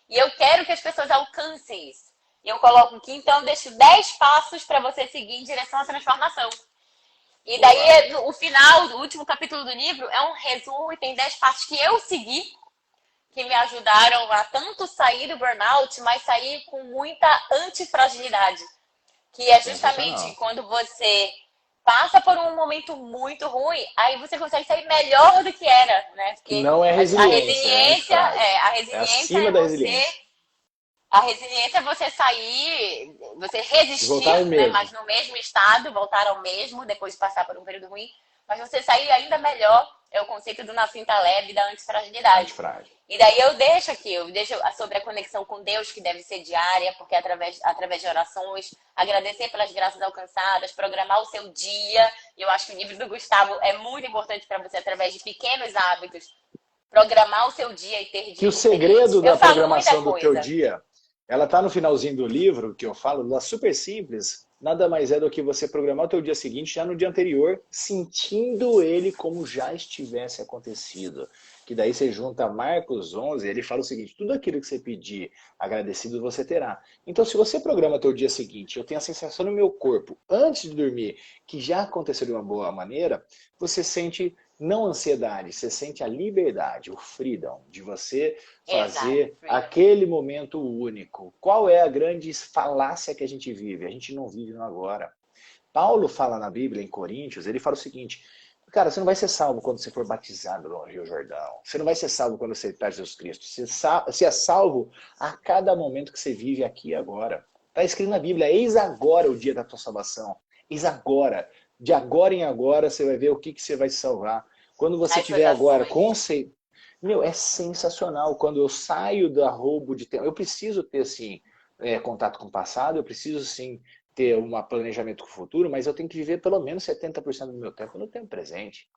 E eu quero que as pessoas alcancem isso. E eu coloco aqui, então, eu deixo 10 passos para você seguir em direção à transformação. E Boa. daí, o final, do último capítulo do livro, é um resumo e tem 10 passos que eu segui, que me ajudaram a tanto sair do burnout, mas sair com muita antifragilidade. Que é justamente Sensacional. quando você passa por um momento muito ruim, aí você consegue sair melhor do que era, né? Que Porque não é a resiliência, é resiliência antifrágil. a É resiliência acima é da você resiliência. a resiliência é você sair, você E voltar ao resistir, né? Mas mesmo. no mesmo estado, voltar ao mesmo depois de passar por um período ruim, mas você sair ainda melhor. É o conceito do Nassim Taleb da antifragilidade. Antifrágil. E daí eu deixo sobre a conexão com Deus, que deve ser diária, porque através de orações, agradecer pelas graças alcançadas, programar o seu dia. E eu acho que o livro do Gustavo é muito importante para você, através de pequenos hábitos, programar o seu dia e ter Que o dias diferentes. segredo Eu da falo muita programação do teu coisa. dia, ela está no finalzinho do livro, que eu falo, ela é super simples, nada mais é do que você programar o teu dia seguinte já no dia anterior, sentindo ele como já estivesse acontecido. Que daí você junta Marcos 11, ele fala o seguinte, tudo aquilo que você pedir agradecido você terá. Então se você programa o teu dia seguinte, eu tenho a sensação no meu corpo, antes de dormir, que já aconteceu de uma boa maneira, você sente não ansiedade, você sente a liberdade, o freedom, de você Exato, fazer freedom. aquele momento único. Qual é a grande falácia que a gente vive? A gente não vive no agora. Paulo fala na Bíblia, em Coríntios, ele fala o seguinte, cara, você não vai ser salvo quando você for batizado no Rio Jordão. Você não vai ser salvo quando você está Jesus Cristo. Você é salvo a cada momento que você vive aqui e agora. Está escrito na Bíblia, eis agora o dia da tua salvação. Eis agora. De agora em agora você vai ver o que você vai se salvar. Quando você As suas tiver agora ações. conceito. Meu, é sensacional. Quando eu saio da roubo de tempo, eu preciso ter, sim, contato com o passado, eu preciso, sim, ter um planejamento com o futuro, mas eu tenho que viver pelo menos 70% do meu tempo no tempo presente.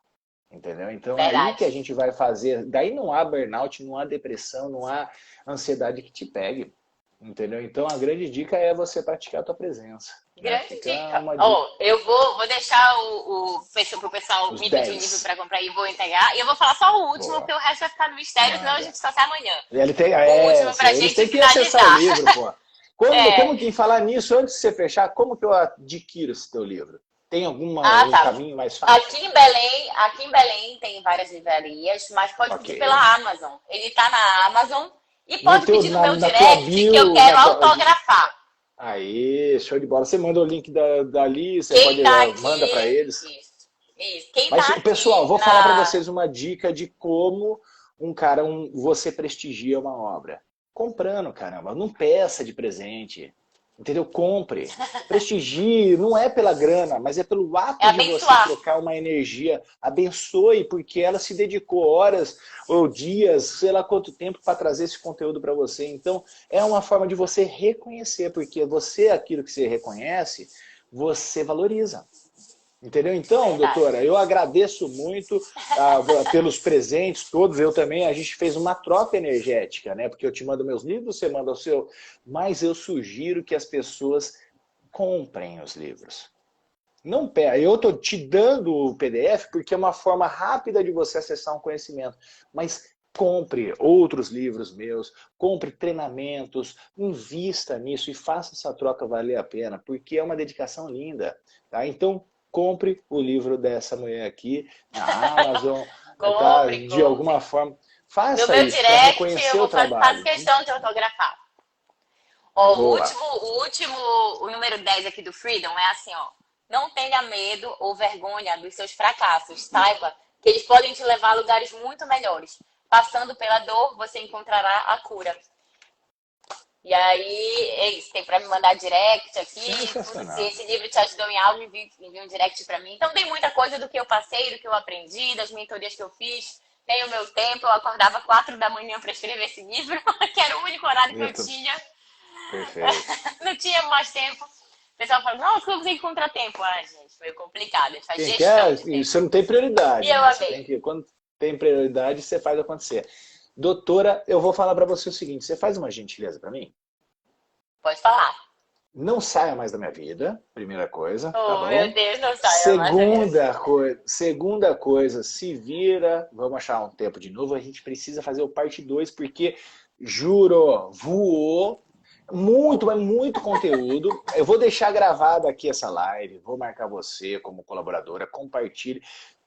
Entendeu? Então é aí que Verdade. a gente vai fazer. Daí não há burnout, não há depressão, não há ansiedade que te pegue. Entendeu? Então a grande dica é você praticar a tua presença. Né? Grande Fica dica. uma dica. Oh, eu vou deixar pro pessoal Os me pedir livro 10. para comprar e vou entregar. E eu vou falar só o último, Boa. porque o resto vai ficar no mistério, senão a Manda. gente só sai amanhã. Ele tem, O último pra eles gente têm que acessar o finalizar. livro, pô. Como É. que falar nisso, antes de você fechar, como que eu adquiro esse teu livro? Tem Ah, um tá. caminho mais fácil? Aqui em Belém tem várias livrarias, mas pode Ok. pedir pela Amazon. Ele tá na Amazon e No pode teu, pedir no meu na tua direct que eu bio, quero autografar. Aí, show de bola. Você manda o link dali, você Quem pode tá manda para aqui, eles. isso. Quem Mas, tá pessoal, aqui vou falar para na vocês uma dica de como você prestigia uma obra. Comprando, caramba. Não peça de presente. Entendeu? Compre. Prestigie. Não é pela grana, mas é pelo é ato de você abençoar. trocar uma energia. Abençoe, porque ela se dedicou horas ou dias, sei lá quanto tempo, para trazer esse conteúdo para você. Então, é uma forma de você reconhecer, porque você, aquilo que você reconhece, você valoriza. Entendeu? Então, Verdade. doutora, eu agradeço muito pelos presentes todos. Eu também, a gente fez uma troca energética, né? Porque eu te mando meus livros, você manda o seu. Mas eu sugiro que as pessoas comprem os livros. Não pega. Eu estou te dando o PDF porque é uma forma rápida de você acessar um conhecimento. Mas compre outros livros meus, compre treinamentos, invista nisso e faça essa troca valer a pena, porque é uma dedicação linda. Tá? Então, compre o livro dessa mulher aqui na Amazon, tá? Compre, De alguma compre. forma. Faça No meu isso para direct, reconhecer eu o faço trabalho. questão de autografar. Ó, Boa. o número 10 aqui do Freedom é assim, ó. Não tenha medo ou vergonha dos seus fracassos. Saiba que eles podem te levar a lugares muito melhores. Passando pela dor, você encontrará a cura. E aí, é isso. Tem para me mandar direct aqui. Se Sensacional. esse livro te ajudou em algo, envie um direct para mim. Então, tem muita coisa do que eu passei, do que eu aprendi, das mentorias que eu fiz. Tem o meu tempo. Eu acordava 4 da manhã para escrever esse livro, que era o único horário que eu tinha. Perfeito. Não tinha mais tempo. O pessoal fala, nossa, como você encontra tempo? Ah, gente, foi complicado. A gente faz Quem gestão quer, de tempo. você não tem prioridade, E eu né? Você tem amei. que, quando tem prioridade, você faz acontecer. Doutora, eu vou falar para você o seguinte: você faz uma gentileza para mim? Pode falar. Não saia mais da minha vida, primeira coisa, tá Oh, meu bom? Deus, não saia mais da minha vida. Segunda coisa, se vira, vamos achar um tempo de novo, a gente precisa fazer o parte 2 porque, juro, voou muito, é muito conteúdo. Eu vou deixar gravado aqui essa live, vou marcar você como colaboradora, compartilhe.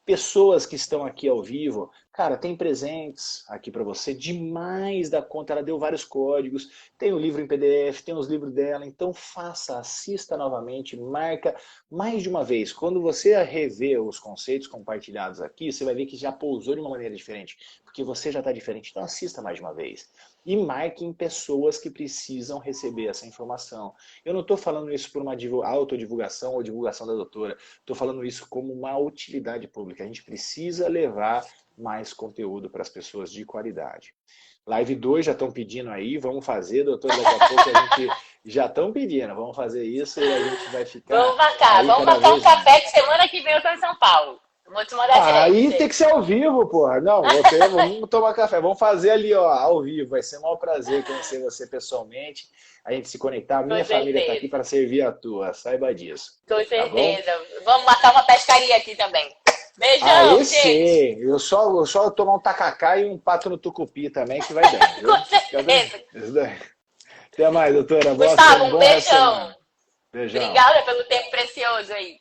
Pessoas que estão aqui ao vivo, cara, tem presentes aqui para você, demais da conta, ela deu vários códigos, tem o livro em PDF, tem os livros dela, então faça, assista novamente, marca mais de uma vez. Quando você rever os conceitos compartilhados aqui, você vai ver que já pousou de uma maneira diferente, porque você já está diferente, então assista mais de uma vez. E marque em pessoas que precisam receber essa informação. Eu não estou falando isso por uma autodivulgação ou divulgação da doutora, estou falando isso como uma utilidade pública. A gente precisa levar mais conteúdo para as pessoas de qualidade. Live 2 já estão pedindo aí, vamos fazer, doutora, daqui a pouco a gente já estão pedindo, vamos fazer isso e a gente vai ficar. Vamos marcar um café que semana que vem eu tô em São Paulo. Eu vou te mandar Aí direct. tem que ser ao vivo, porra. Não, vamos tomar café, vamos fazer ali, ó, ao vivo. Vai ser um maior prazer conhecer você pessoamente, a gente se conectar. Minha família está aqui para servir a tua, saiba disso. Com Tá bom? certeza. Vamos marcar uma pescaria aqui também. Beijão, Aí gente. sim, eu só tomar um tacacá e um pato no tucupi também, que vai bem. Viu? Com certeza. Isso daí. Até mais, doutora. Gustavo, um Bom resto de beijão. semana. Beijão. Obrigada pelo tempo precioso aí.